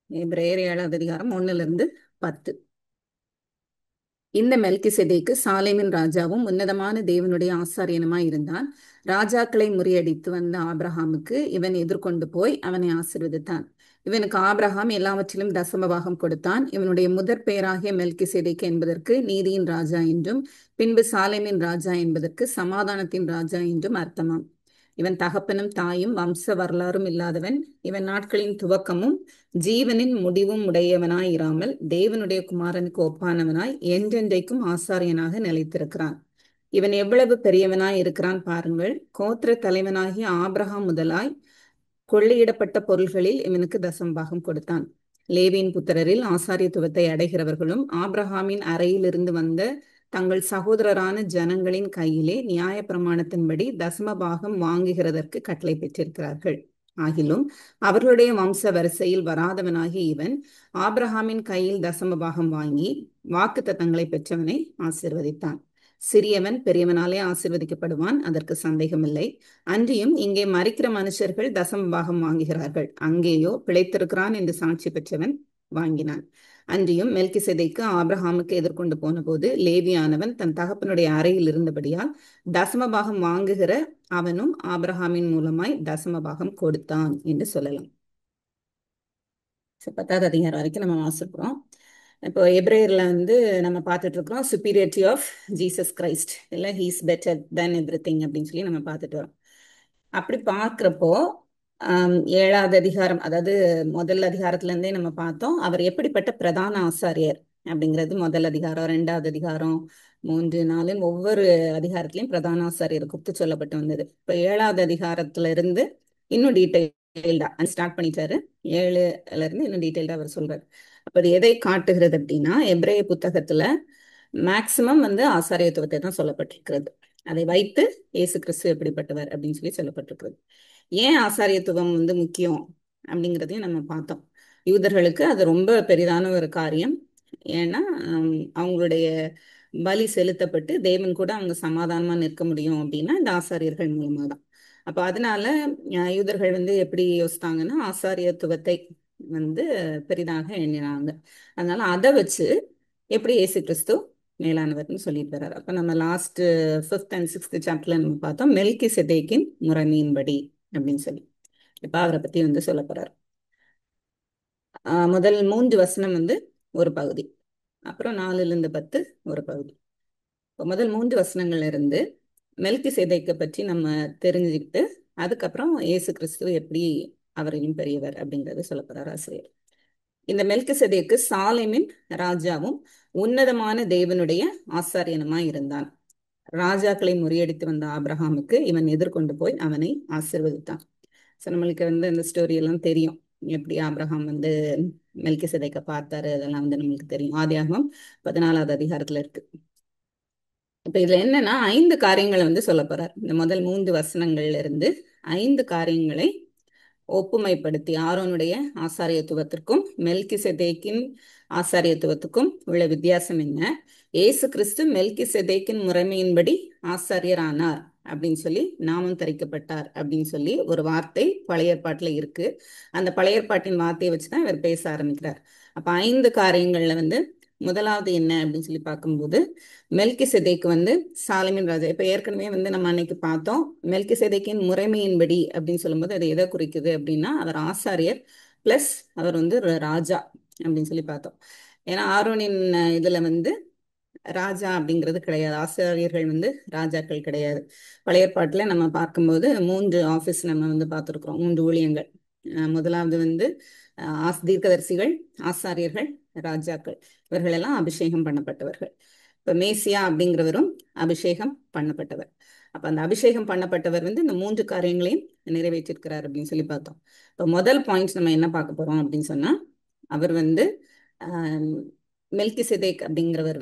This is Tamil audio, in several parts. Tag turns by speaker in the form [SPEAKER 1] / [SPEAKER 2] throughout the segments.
[SPEAKER 1] எபிரேயர் 7வது அதிகாரம் 1-10. இந்த மெல்கிசேதேக்கு சாலேமின் ராஜாவும் உன்னதமான தேவனுடைய ஆசாரியனுமாய் இருந்தான். ராஜாக்களை முறியடித்து வந்த ஆபிரகாமுக்கு இவன் எதிர்கொண்டு போய் அவனை ஆசீர்வதித்தான். இவனுக்கு ஆபிரகாம் எல்லாவற்றிலும் தசமபாகம் கொடுத்தான். இவனுடைய முதற் பெயராகிய மெல்கிசேதேக்கு என்பதற்கு நீதியின் ராஜா என்றும், பின்பு சாலேமின் ராஜா என்பதற்கு சமாதானத்தின் ராஜா என்றும் அர்த்தமாம். இவன் தகப்பனும் தாயும் வம்ச வரலாறும் இல்லாதவன். இவன் நாட்களின் துவக்கமும் ஜீவனின் முடிவும் உடையவனாய் இராமல் தேவனுடைய குமாரனுக்கு ஒப்பானவனாய் என்றென்றைக்கும் ஆசாரியனாக நிலைத்திருக்கிறான். இவன் எவ்வளவு பெரியவனாய் இருக்கிறான் பாருங்கள். கோத்திர தலைவனாகிய ஆபிரகாம் முதலாய் கொள்ளையிடப்பட்ட பொருள்களில் இவனுக்கு தசமபாகம் கொடுத்தான். லேவியின் புத்திரரில் ஆசாரியத்துவத்தை அடைகிறவர்களும் ஆபிரகாமின் அறையிலிருந்து வந்த தங்கள் சகோதரரான ஜனங்களின் கையிலே நியாய பிரமாணத்தின்படி தசமபாகம் வாங்குகிறதற்கு கட்டளை பெற்றிருக்கிறார்கள். ஆகிலும் அவர்களுடைய வம்ச வரிசையில் வராதவனாகிய இவன் ஆபிரகாமின் கையில் தசமபாகம் வாங்கி வாக்குத்தத்தங்களை பெற்றவனை ஆசீர்வதித்தான். சிறியவன் பெரியவனாலே ஆசீர்வதிக்கப்படுவான், அதற்கு சந்தேகமில்லை. அன்றியும் இங்கே மரிக்கிற மனுஷர்கள் தசமபாகம் வாங்குகிறார்கள், அங்கேயோ பிழைத்திருக்கிறான் என்று சாட்சி பெற்றவன் வாங்கினான். அன்றியும் மெல்கிசேதேக்கு ஆபிரகாமுக்கு எதிர்கொண்டு போன போது லேவியானவன் தன் தகப்பனுடைய அறையில் இருந்தபடியால் தசமபாகம் வாங்குகிற அவனும் ஆபிரகாமின் மூலமாய் தசமபாகம் கொடுத்தான் என்று சொல்லலாம். 10வது அதிகாரம் வரைக்கும் நம்ம வாசிக்கிறோம். இப்போ எபிரேயர்ல நம்ம பார்த்துட்டு இருக்கிறோம் சுப்பீரியாரிட்டி ஆஃப் ஜீசஸ் கிரைஸ்ட், இல்லை ஹீஸ் பெட்டர் தென் எவ்ரிதிங் அப்படின்னு சொல்லி நம்ம பார்த்துட்டு வரோம். அப்படி பார்க்குறப்போ 7வது அதிகாரம், அதாவது முதல் அதிகாரத்துல இருந்தே நம்ம பார்த்தோம் அவர் எப்படிப்பட்ட பிரதான ஆசாரியர் அப்படிங்கிறது. முதல் அதிகாரம், 2வது அதிகாரம், 3, 4 ஒவ்வொரு அதிகாரத்திலையும் பிரதான ஆசாரியர் குறித்து சொல்லப்பட்டு வந்தது. இப்போ 7வது அதிகாரத்துல இருந்து இன்னும் டீட்டெயில்டா ஸ்டார்ட் பண்ணிட்டாரு. 7ல இருந்து இன்னும் டீட்டெயில்டா அவர் சொல்றாரு. அப்ப அது எதை காட்டுகிறது அப்படின்னா, எபிரேய புத்தகத்துல மேக்சிமம் ஆசாரியத்துவத்தை தான் சொல்லப்பட்டிருக்கிறது. அதை வைத்து இயேசு கிறிஸ்து எப்படிப்பட்டவர் அப்படின்னு சொல்லி சொல்லப்பட்டிருக்கிறது. ஏன் ஆசாரியத்துவம் முக்கியம் அப்படிங்கிறதையும் நம்ம பார்த்தோம். யூதர்களுக்கு அது ரொம்ப பெரிதான ஒரு காரியம். ஏன்னா அவங்களுடைய பலி செலுத்தப்பட்டு தேவன் கூட அவங்க சமாதானமா நிற்க முடியும் அப்படின்னா இந்த ஆசாரியர்கள் மூலமா தான். அப்ப அதனால யூதர்கள் எப்படி யோசித்தாங்கன்னா ஆசாரியத்துவத்தை பெரிதாக எண்ணினாங்க. அதனால அதை வச்சு எப்படி இயேசு கிறிஸ்து மேலானவர்னு சொல்லிட்டு வர்றாரு. அப்ப நம்ம லாஸ்ட் 5th and 6th சாப்டர்ல நம்ம பார்த்தோம் மெல்கிசேதேக்கின் முறைமையின்படி அப்படின்னு சொல்லி. இப்ப அவரை பத்தி சொல்ல போறாரு. முதல் 3 வசனம் ஒரு பகுதி, அப்புறம் 4-10 ஒரு பகுதி. இப்போ முதல் 3 வசனங்கள்ல இருந்து மெல்கிசேதேக்கை பற்றி நம்ம தெரிஞ்சுக்கிட்டு அதுக்கப்புறம் இயேசு கிறிஸ்து எப்படி அவரையும் பெரியவர் அப்படிங்கறத சொல்ல போறார் ஆசிரியர். இந்த மெல்கிசேதேக்கு சாலேமின் ராஜாவும் உன்னதமான தேவனுடைய ஆசாரியனுமாய் இருந்தான். ராஜாக்களை முறியடித்து வந்த ஆபிரகாமுக்கு இவன் எதிர்கொண்டு போய் அவனை ஆசீர்வதித்தான். ஸோ நம்மளுக்கு இந்த ஸ்டோரி எல்லாம் தெரியும், எப்படி ஆபிரகாம் மெல்கிசேதேக்கை பார்த்தாரு, அதெல்லாம் நம்மளுக்கு தெரியும். ஆதியாகமம் 14வது அதிகாரத்துல இருக்கு. இப்ப இதுல என்னன்னா 5 காரியங்களை சொல்ல போறார். இந்த முதல் 3 வசனங்கள்ல இருந்து 5 காரியங்களை ஒப்புமைப்படுத்தி ஆரோனுடைய ஆசாரியத்துவத்திற்கும் மெல்கிசேதேக்கின் ஆசாரியத்துவத்துக்கும் உள்ள வித்தியாசம் என்ன, இயேசு கிறிஸ்து மெல்கிசேதேக்கின் முறைமையின்படி ஆசாரியரானார் அப்படின்னு சொல்லி நாமம் தரிக்கப்பட்டார் அப்படின்னு சொல்லி ஒரு வார்த்தை பழைய ஏற்பாட்டுல இருக்கு. அந்த பழைய ஏற்பாட்டின் வார்த்தையை வச்சுதான் இவர் பேச ஆரம்பிக்கிறார். அப்ப 5 காரியங்கள்ல முதலாவது என்ன அப்படின்னு சொல்லி பார்க்கும்போது மெல்கிசேதேக்கு சாலேமின் ராஜா. இப்ப ஏற்கனவே நம்ம அன்னைக்கு பார்த்தோம் மெல்கிசேதேக்கின் முறைமையின்படி அப்படின்னு சொல்லும்போது அது எதை குறிக்குது அப்படின்னா அவர் ஆசாரியர் பிளஸ் அவர் ஒரு ராஜா அப்படின்னு சொல்லி பார்த்தோம். ஏன்னா ஆரோனின் இதுல ராஜா அப்படிங்கிறது கிடையாது, ஆசாரியர்கள் ராஜாக்கள் கிடையாது. பழைய ஏற்பாட்டுல நம்ம பார்க்கும்போது 3 ஆபீஸ் நம்ம பார்த்துருக்குறோம், 3 ஊழியங்கள். முதலாவது தீர்க்கதரிசிகள், ஆசாரியர்கள், ராஜாக்கள். இவர்கள் எல்லாம் அபிஷேகம் பண்ணப்பட்டவர்கள். இப்ப மேசியா அப்படிங்கிறவரும் அபிஷேகம் பண்ணப்பட்டவர். அப்ப அந்த அபிஷேகம் பண்ணப்பட்டவர் இந்த 3 காரியங்களையும் நிறைவேற்றிருக்கிறார் அப்படின்னு சொல்லி பார்த்தோம். இப்ப முதல் பாயிண்ட் நம்ம என்ன பார்க்க போறோம் அப்படின்னு சொன்னா, அவர் மெல்கிசேதேக் அப்படிங்கிறவர்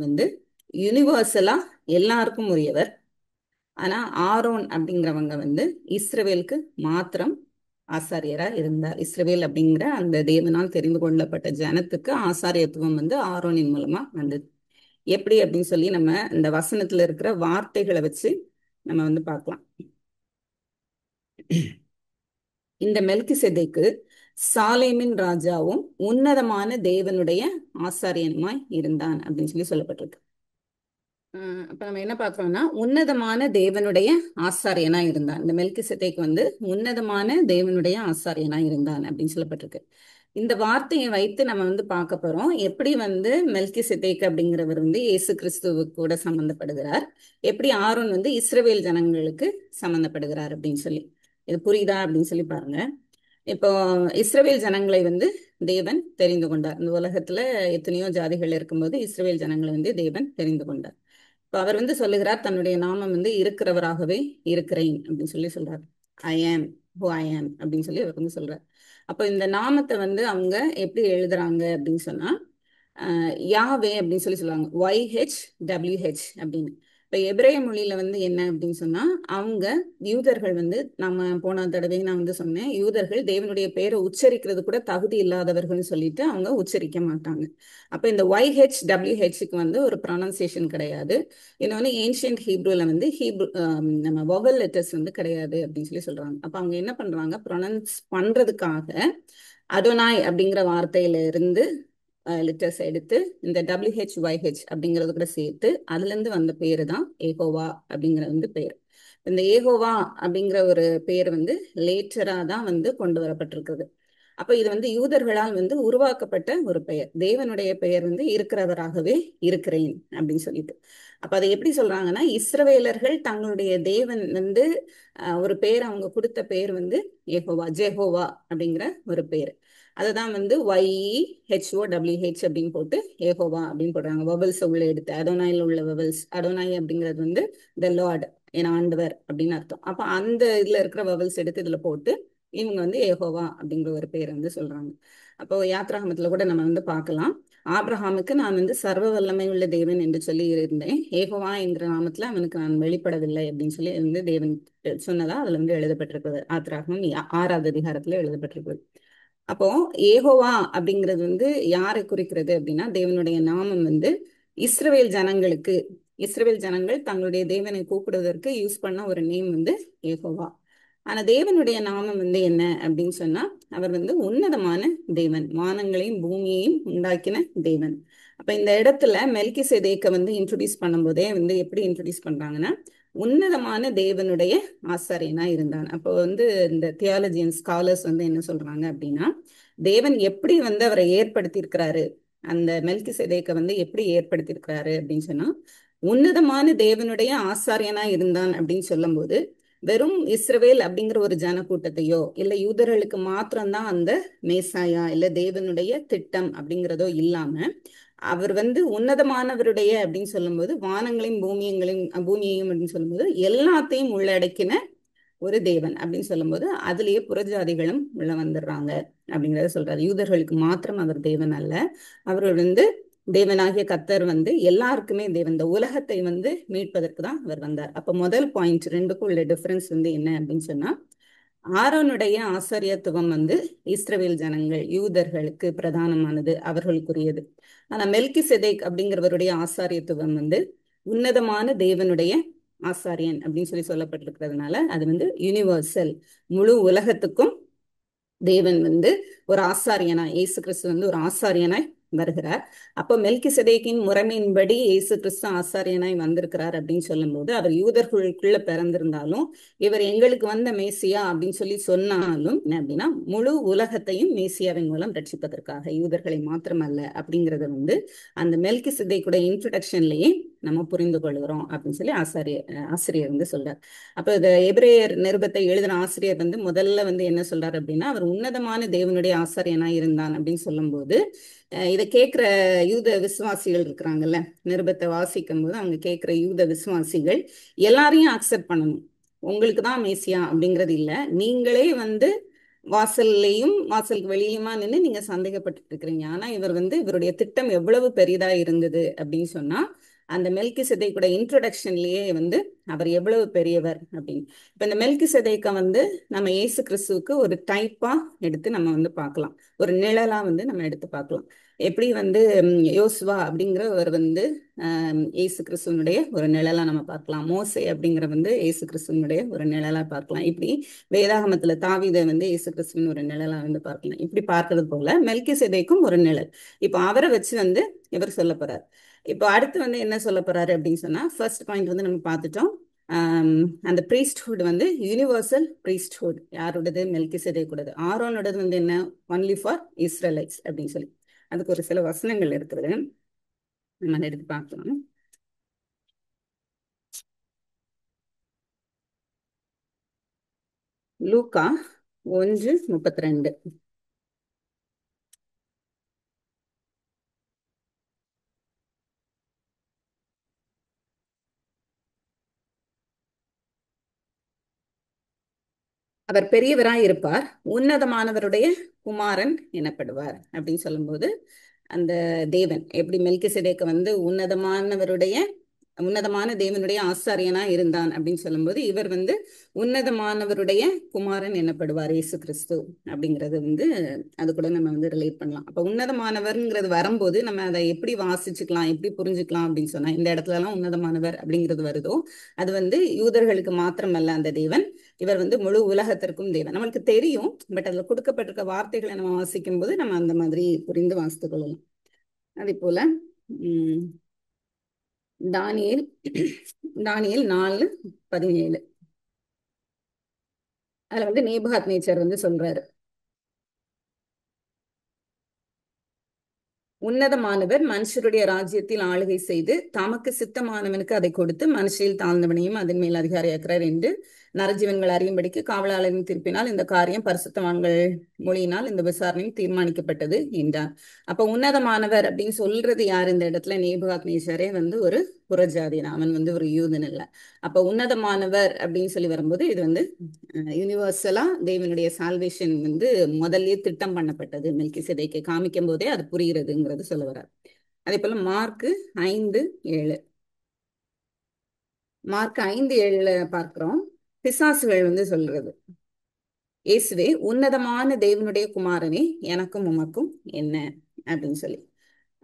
[SPEAKER 1] யூனிவர்சலா எல்லாருக்கும் உரியவர். ஆனா ஆரோன் அப்படிங்கிறவங்க இஸ்ரவேலுக்கு மாத்திரம் ஆசாரியரா இருந்தார். இஸ்ரவேல் அப்படிங்கிற அந்த தேவனால் தெரிந்து கொள்ளப்பட்ட ஜனத்துக்கு ஆசாரியத்துவம் ஆரோனின் மூலமா வந்தது. எப்படி அப்படின்னு சொல்லி நம்ம இந்த வசனத்துல இருக்கிற வார்த்தைகளை வச்சு நம்ம பார்க்கலாம். இந்த மெல்கிசேதேக்கு சாலேமின் ராஜாவும் உன்னதமான தேவனுடைய ஆசாரியனுமாய் இருந்தான் அப்படின்னு சொல்லி சொல்லப்பட்டிருக்கு. அப்ப நம்ம என்ன பார்க்கிறோம்னா, உன்னதமான தேவனுடைய ஆசாரியனா இருந்தான். இந்த மெல்கிசேதேக்கு வந்து உன்னதமான தேவனுடைய ஆசாரியனா இருந்தான் அப்படின்னு சொல்லப்பட்டிருக்கு. இந்த வார்த்தையை வைத்து நம்ம வந்து பார்க்க போறோம், எப்படி வந்து மெல்கிசேதேக் அப்படிங்கிறவர் வந்து இயேசு கிறிஸ்துவுக்கு கூட சம்பந்தப்படுகிறார், எப்படி ஆரோன் வந்து இஸ்ரவேல் ஜனங்களுக்கு சம்பந்தப்படுகிறார் அப்படின்னு சொல்லி. இது புரியுதா அப்படின்னு சொல்லி பாருங்க. இப்போ இஸ்ரவேல் ஜனங்களை வந்து தேவன் தெரிந்து கொண்டார். இந்த உலகத்துல எத்தனையோ ஜாதிகள் இருக்கும்போது இஸ்ரவேல் ஜனங்களை வந்து தேவன் தெரிந்து கொண்டார். இப்போ அவர் வந்து சொல்லுகிறார், தன்னுடைய நாமம் வந்து இருக்கிறவராகவே இருக்கிறேன் அப்படின்னு சொல்லி சொல்றார். ஐ ஆம் ஹூ ஐ ஆம் அப்படின்னு சொல்லி அவர் வந்து சொல்றார். அப்போ இந்த நாமத்தை வந்து அவங்க எப்படி எழுதுறாங்க அப்படின்னு சொன்னா, யாவே அப்படின்னு சொல்லி சொல்லுவாங்க, YHWH அப்படின்னு. இப்போ எபிரேய மொழியில வந்து என்ன அப்படின்னு சொன்னா, அவங்க யூதர்கள் வந்து, நம்ம போன தடவை நான் வந்து சொன்னேன், யூதர்கள் தேவனுடைய பேரை உச்சரிக்கிறது கூட தகுதி இல்லாதவர்கள்னு சொல்லிட்டு அவங்க உச்சரிக்க மாட்டாங்க. அப்போ இந்த YHWHக்கு வந்து ஒரு ப்ரொனன்சியேஷன் கிடையாது. இன்னொன்று ஏன்ஷியன்ட் ஹீப்ரூல வந்து நம்ம வவல் லெட்டர்ஸ் வந்து கிடையாது அப்படின்னு சொல்லி சொல்றாங்க. அப்போ அவங்க என்ன பண்றாங்க, ப்ரொனன்ஸ் பண்றதுக்காக அதோனாய் அப்படிங்கிற வார்த்தையில இருந்து லிட்டர்ஸ் எடுத்து இந்த WHYH அப்படிங்கிறது கூட சேர்த்து அதுல இருந்து வந்த பேரு தான் ஏகோவா அப்படிங்கிற வந்து பேர். இந்த ஏகோவா அப்படிங்கிற ஒரு பேர் வந்து லேட்டரா தான் வந்து கொண்டு வரப்பட்டிருக்குது. அப்ப இது வந்து யூதர்களால் வந்து உருவாக்கப்பட்ட ஒரு பெயர். தேவனுடைய பெயர் வந்து இருக்கிறவராகவே இருக்கிறேன் அப்படின்னு சொல்லிட்டு. அப்ப அதை எப்படி சொல்றாங்கன்னா, இஸ்ரவேலர்கள் தங்களுடைய தேவன் வந்து ஒரு பேர், அவங்க கொடுத்த பேர் வந்து ஏகோவா, ஜெஹோவா அப்படிங்கிற ஒரு பேர். அதுதான் வந்து YHOWH அப்படின்னு போட்டு ஏகோவா அப்படின்னு போடுறாங்க. வவல்ஸ் உள்ள எடுத்து அதோனாயில் உள்ள வவல்ஸ், அதோனாய் அப்படிங்கிறது வந்து த லார்ட், என் ஆண்டவர் அப்படின்னு அர்த்தம். அப்ப அந்த இதுல இருக்கிற வவல்ஸ் எடுத்து இதுல போட்டு இவங்க வந்து ஏகோவா அப்படிங்கிற ஒரு பேரை வந்து சொல்றாங்க. அப்போ யாத்ராகமத்துல கூட நம்ம வந்து பார்க்கலாம், ஆபிரஹாமுக்கு நான் வந்து சர்வ வல்லமை உள்ள தேவன் என்று சொல்லி இருந்தேன், ஏகோவா என்கிற நாமத்துல அவனுக்கு நான் வெளிப்படவில்லை அப்படின்னு சொல்லி வந்து தேவன் சொன்னதா அதுல வந்து எழுதப்பட்டிருக்கிறது. ஆத்ராகமம் 6வது அதிகாரத்துல எழுதப்பட்டிருக்கிறது. அப்போ ஏகோவா அப்படிங்கிறது வந்து யாரை குறிக்கிறது அப்படின்னா, தேவனுடைய நாமம் வந்து இஸ்ரவேல் ஜனங்களுக்கு, இஸ்ரவேல் ஜனங்கள் தங்களுடைய தேவனை கூப்பிடுவதற்கு யூஸ் பண்ண ஒரு நேம் வந்து ஏகோவா. ஆனா தேவனுடைய நாமம் வந்து என்ன அப்படின்னு சொன்னா, அவர் வந்து உன்னதமான தேவன், வானங்களையும் பூமியையும் உண்டாக்கின தேவன். அப்ப இந்த இடத்துல மெல்கிசேதேக்க வந்து இன்ட்ரோடியூஸ் பண்ணும்போதே வந்து எப்படி இன்ட்ரோடியூஸ் பண்றாங்கன்னா, உன்னதமான தேவனுடைய ஆசாரியனா இருந்தான். அப்போ வந்து இந்த தியாலஜியன் ஸ்காலர்ஸ் வந்து என்ன சொல்றாங்க அப்படின்னா, தேவன் எப்படி வந்து அவரை ஏற்படுத்தியிருக்கிறாரு, அந்த மெல்கிசேதேக்க வந்து எப்படி ஏற்படுத்தியிருக்கிறாரு அப்படின்னு சொன்னா, உன்னதமான தேவனுடைய ஆசாரியனா இருந்தான் அப்படின்னு சொல்லும்போது, வெறும் இஸ்ரவேல் அப்படிங்கிற ஒரு ஜனக்கூட்டத்தையோ இல்ல யூதர்களுக்கு மாத்திரம்தான் அந்த மேசாயா இல்ல தேவனுடைய திட்டம் அப்படிங்கிறதோ இல்லாம, அவர் வந்து உன்னதமானவருடைய அப்படின்னு சொல்லும்போது வானங்களையும் பூமியையும் அப்படின்னு சொல்லும்போது எல்லாத்தையும் உள்ளடக்கின ஒரு தேவன் அப்படின்னு சொல்லும்போது அதுலயே புறஜாதிகளும் உள்ள வந்துடுறாங்க அப்படிங்கறத சொல்றாரு. யூதர்களுக்கு மாத்திரம் அவர் தேவன் அல்ல, அவர் வந்து தேவனாகிய கர்த்தர் வந்து எல்லாருக்குமே தேவன், இந்த உலகத்தை வந்து மீட்பதற்கு தான் அவர் வந்தார். அப்ப முதல் பாயிண்ட், ரெண்டுக்கும் உள்ள டிஃபரன்ஸ் வந்து என்ன அப்படின்னு சொன்னா, ஆரோனுடைய ஆசாரியத்துவம் வந்து இஸ்ரவேல் ஜனங்கள் யூதர்களுக்கு பிரதானமானது, அவர்களுக்குரியது. ஆனா மெல்கிசேதேக் அப்படிங்கிறவருடைய ஆசாரியத்துவம் வந்து உன்னதமான தேவனுடைய ஆசாரியன் அப்படின்னு சொல்லி சொல்லப்பட்டிருக்கிறதுனால அது வந்து யூனிவர்சல், முழு உலகத்துக்கும் தேவன் வந்து ஒரு ஆசாரியனாய், இயேசு கிறிஸ்து வந்து ஒரு ஆசாரியனாய் வருகிறார். அப்போ மெல்கிசேதேக்கின் முறைமையின்படி இயேசு கிறிஸ்து ஆசாரியனாய் வந்திருக்கிறார் அப்படின்னு சொல்லும்போது, அவர் யூதர்களுக்குள்ள பிறந்திருந்தாலும் இவர் எங்களுக்கு வந்த மேசியா அப்படின்னு சொல்லி சொன்னாலும் என்ன அப்படின்னா, முழு உலகத்தையும் மேசியாவின் மூலம் ரட்சிப்பதற்காக, யூதர்களை மாத்திரமல்ல அப்படிங்கறத வந்து அந்த மெல்கிசேதேக்குட இன்ட்ரடக்ஷன்லயே நம்ம புரிந்து கொள்கிறோம் அப்படின்னு சொல்லி ஆசிரியர் வந்து சொல்றார். அப்ப இந்த எபிரேயர் நிருபத்தை எழுதின ஆசிரியர் வந்து முதல்ல வந்து என்ன சொல்றாரு அப்படின்னா, அவர் உன்னதமான தேவனுடைய ஆசாரியனா இருந்தான் அப்படின்னு சொல்லும்போது, இதை கேட்கிற யூத விசுவாசிகள் இருக்கிறாங்கல்ல, நிருபத்தை வாசிக்கும் போது அவங்க கேட்கிற யூத விசுவாசிகள் எல்லாரையும் அக்செப்ட் பண்ணணும். உங்களுக்கு தான் மேசியா அப்படிங்கிறது இல்ல, நீங்களே வந்து வாசல்லையும் வாசலுக்கு வெளியுமா நின்று நீங்க சந்தேகப்பட்டு இருக்கிறீங்க. ஆனா இவர் வந்து இவருடைய திட்டம் எவ்வளவு பெரிதா இருந்தது அப்படின்னு சொன்னா, அந்த மெல்கி கூட இன்ட்ரோடக்ஷன்லயே வந்து அவர் எவ்வளவு பெரியவர் அப்படின்னு. இப்ப இந்த மெல்கி வந்து நம்ம இயேசு கிறிஸ்துவுக்கு ஒரு டைப்பா எடுத்து நம்ம வந்து பார்க்கலாம், ஒரு நிழலா வந்து நம்ம எடுத்து பார்க்கலாம். எப்படி வந்து யோசுவா அப்படிங்கிறவர் வந்து இயேசு கிறிஸ்துவனுடைய ஒரு நிழலா நம்ம பார்க்கலாம், மோசே அப்படிங்கிற வந்து இயேசு கிறிஸ்துவனுடைய ஒரு நிழலா பார்க்கலாம், இப்படி வேதாகமத்துல தாவீதை வந்து இயேசு கிறிஸ்துவின் ஒரு நிழலா வந்து பார்க்கலாம். இப்படி பார்க்கறது போல மெல்கி ஒரு நிழல். இப்போ அவரை வச்சு வந்து இவர் சொல்ல போறார். இப்போ அடுத்து வந்து என்ன சொல்ல போறாரு அப்படின்னு சொன்னா, ஃபர்ஸ்ட் பாயிண்ட் வந்து நம்ம பார்த்துட்டோம். அந்த பிரீஸ்ட்ஹுட் வந்து யூனிவர்சல் பிரீஸ்ட்ஹுட் யாரோடது? மெல்கி கூடது. ஆரோனோடது வந்து என்ன? ஒன்லி ஃபார் இஸ்ரேலைட்ஸ் அப்படின்னு சொல்லி அதுக்கு ஒரு சில வசனங்கள் இருக்குது, நம்ம அதை எடுத்து பார்க்கலாம். லூக்கா 1:32. அவர் பெரியவராய் இருப்பார், உன்னதமானவருடைய குமாரன் எனப்படுவார் அப்படின்னு சொல்லும்போது, அந்த தேவன் எப்படி மெல்கிசேதேக்கு வந்து உன்னதமான தேவனுடைய ஆசாரியனா இருந்தான் அப்படின்னு சொல்லும்போது, இவர் வந்து உன்னதமானவருடைய குமாரன் எனப்படுவார் இயேசு கிறிஸ்து அப்படிங்கிறது வந்து அது கூட நம்ம வந்து ரிலேட் பண்ணலாம். அப்ப உன்னதமானவர்ங்கிறது வரும்போது நம்ம அதை எப்படி வாசிச்சுக்கலாம், எப்படி புரிஞ்சுக்கலாம் அப்படின்னு சொன்னா, இந்த இடத்துல எல்லாம் உன்னதமானவர் அப்படிங்கிறது வருதோ அது வந்து யூதர்களுக்கு மாத்திரமல்ல அந்த தேவன், இவர் வந்து முழு உலகத்திற்கும் தேவன். நம்மளுக்கு தெரியும், பட் அதுல கொடுக்கப்பட்டிருக்க வார்த்தைகளை நம்ம வாசிக்கும் போது நம்ம அந்த மாதிரி புரிந்து வாசித்துக் கொள்ளலாம். அதே போல உம் தானியேல் தானியேல் 4:17. அதுல வந்து நேபுகாத் நேச்சர் வந்து சொல்றாரு, உன்னதமானவர் மனுஷருடைய ராஜ்யத்தில் ஆளுகை செய்து தமக்கு சித்தமானவனுக்கு அதை கொடுத்து மனுஷில் தாழ்ந்தவனையும் அதன் மேல் அதிகாரியாக்குறார் என்று நரஜீவன்கள் அறியும்படிக்கு காவலாளரின் தீர்ப்பினால் இந்த காரியம் பரிசுத்தவான்கள் மொழியினால் இந்த விசாரணையும் தீர்மானிக்கப்பட்டது என்றார். அப்ப உன்னதமானவர் அப்படின்னு சொல்றது யார் இந்த இடத்துல? நேபுகாத் நேச்சரே வந்து ஒரு புறஜாதியன், அவன் வந்து ஒரு யூதன் இல்ல. அப்ப உன்னதமானவர் அப்படின்னு சொல்லி வரும்போது இது வந்து யூனிவர்சலா தேவனுடைய சால்வேஷன் வந்து முதல்லயே திட்டம் பண்ணப்பட்டது, மெல்கிசேதேக்கை காமிக்கும் போதே அது புரிகிறதுங்கிறது சொல்ல வர்றார். அதே போல மார்க் 5:7. மார்க் 5:7 பார்க்கிறோம், பிசாசுகள் வந்து சொல்றது, இயேசுவே உன்னதமான தேவனுடைய குமாரனே எனக்கும் உமக்கும் என்ன அப்படின்னு சொல்லி.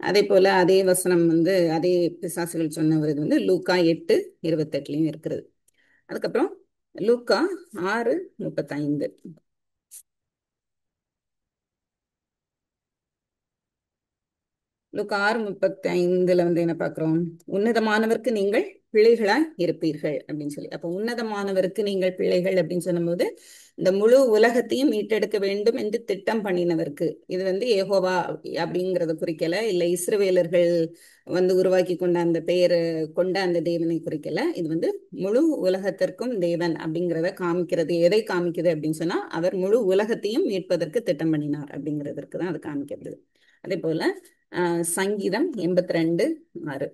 [SPEAKER 1] அதே போல அதே வசனம் வந்து அதே பிசாசுகள் சொன்னவர் வந்து லூக்கா 8:28 இருக்கிறது. அதுக்கப்புறம் லூக்கா 6:35. லூக்கா 6:35 வந்து என்ன பார்க்கிறோம்? உன்னதமானவருக்கு நீங்கள் பிள்ளைகளாய் இருப்பீர்கள் அப்படின்னு சொல்லி. அப்ப உன்னதமானவருக்கு நீங்கள் பிள்ளைகள் அப்படின்னு சொல்லும்போது இந்த முழு உலகத்தையும் மீட்டெடுக்க வேண்டும் என்று திட்டம் பண்ணினவருக்கு, இது வந்து ஏகோவா அப்படிங்கறத குறிக்கல, இல்ல இஸ்ரவேலர்கள் வந்து உருவாக்கி கொண்ட அந்த பெயரை கொண்ட அந்த தேவனை குறிக்கல, இது வந்து முழு உலகத்திற்கும் தேவன் அப்படிங்கிறத காமிக்கிறது. எதை காமிக்குது அப்படின்னு சொன்னா, அவர் முழு உலகத்தையும் மீட்பதற்கு திட்டம் பண்ணினார் அப்படிங்கிறதற்கு தான் அது காமிக்கிறது. அதே போல சங்கீதம் 82:6.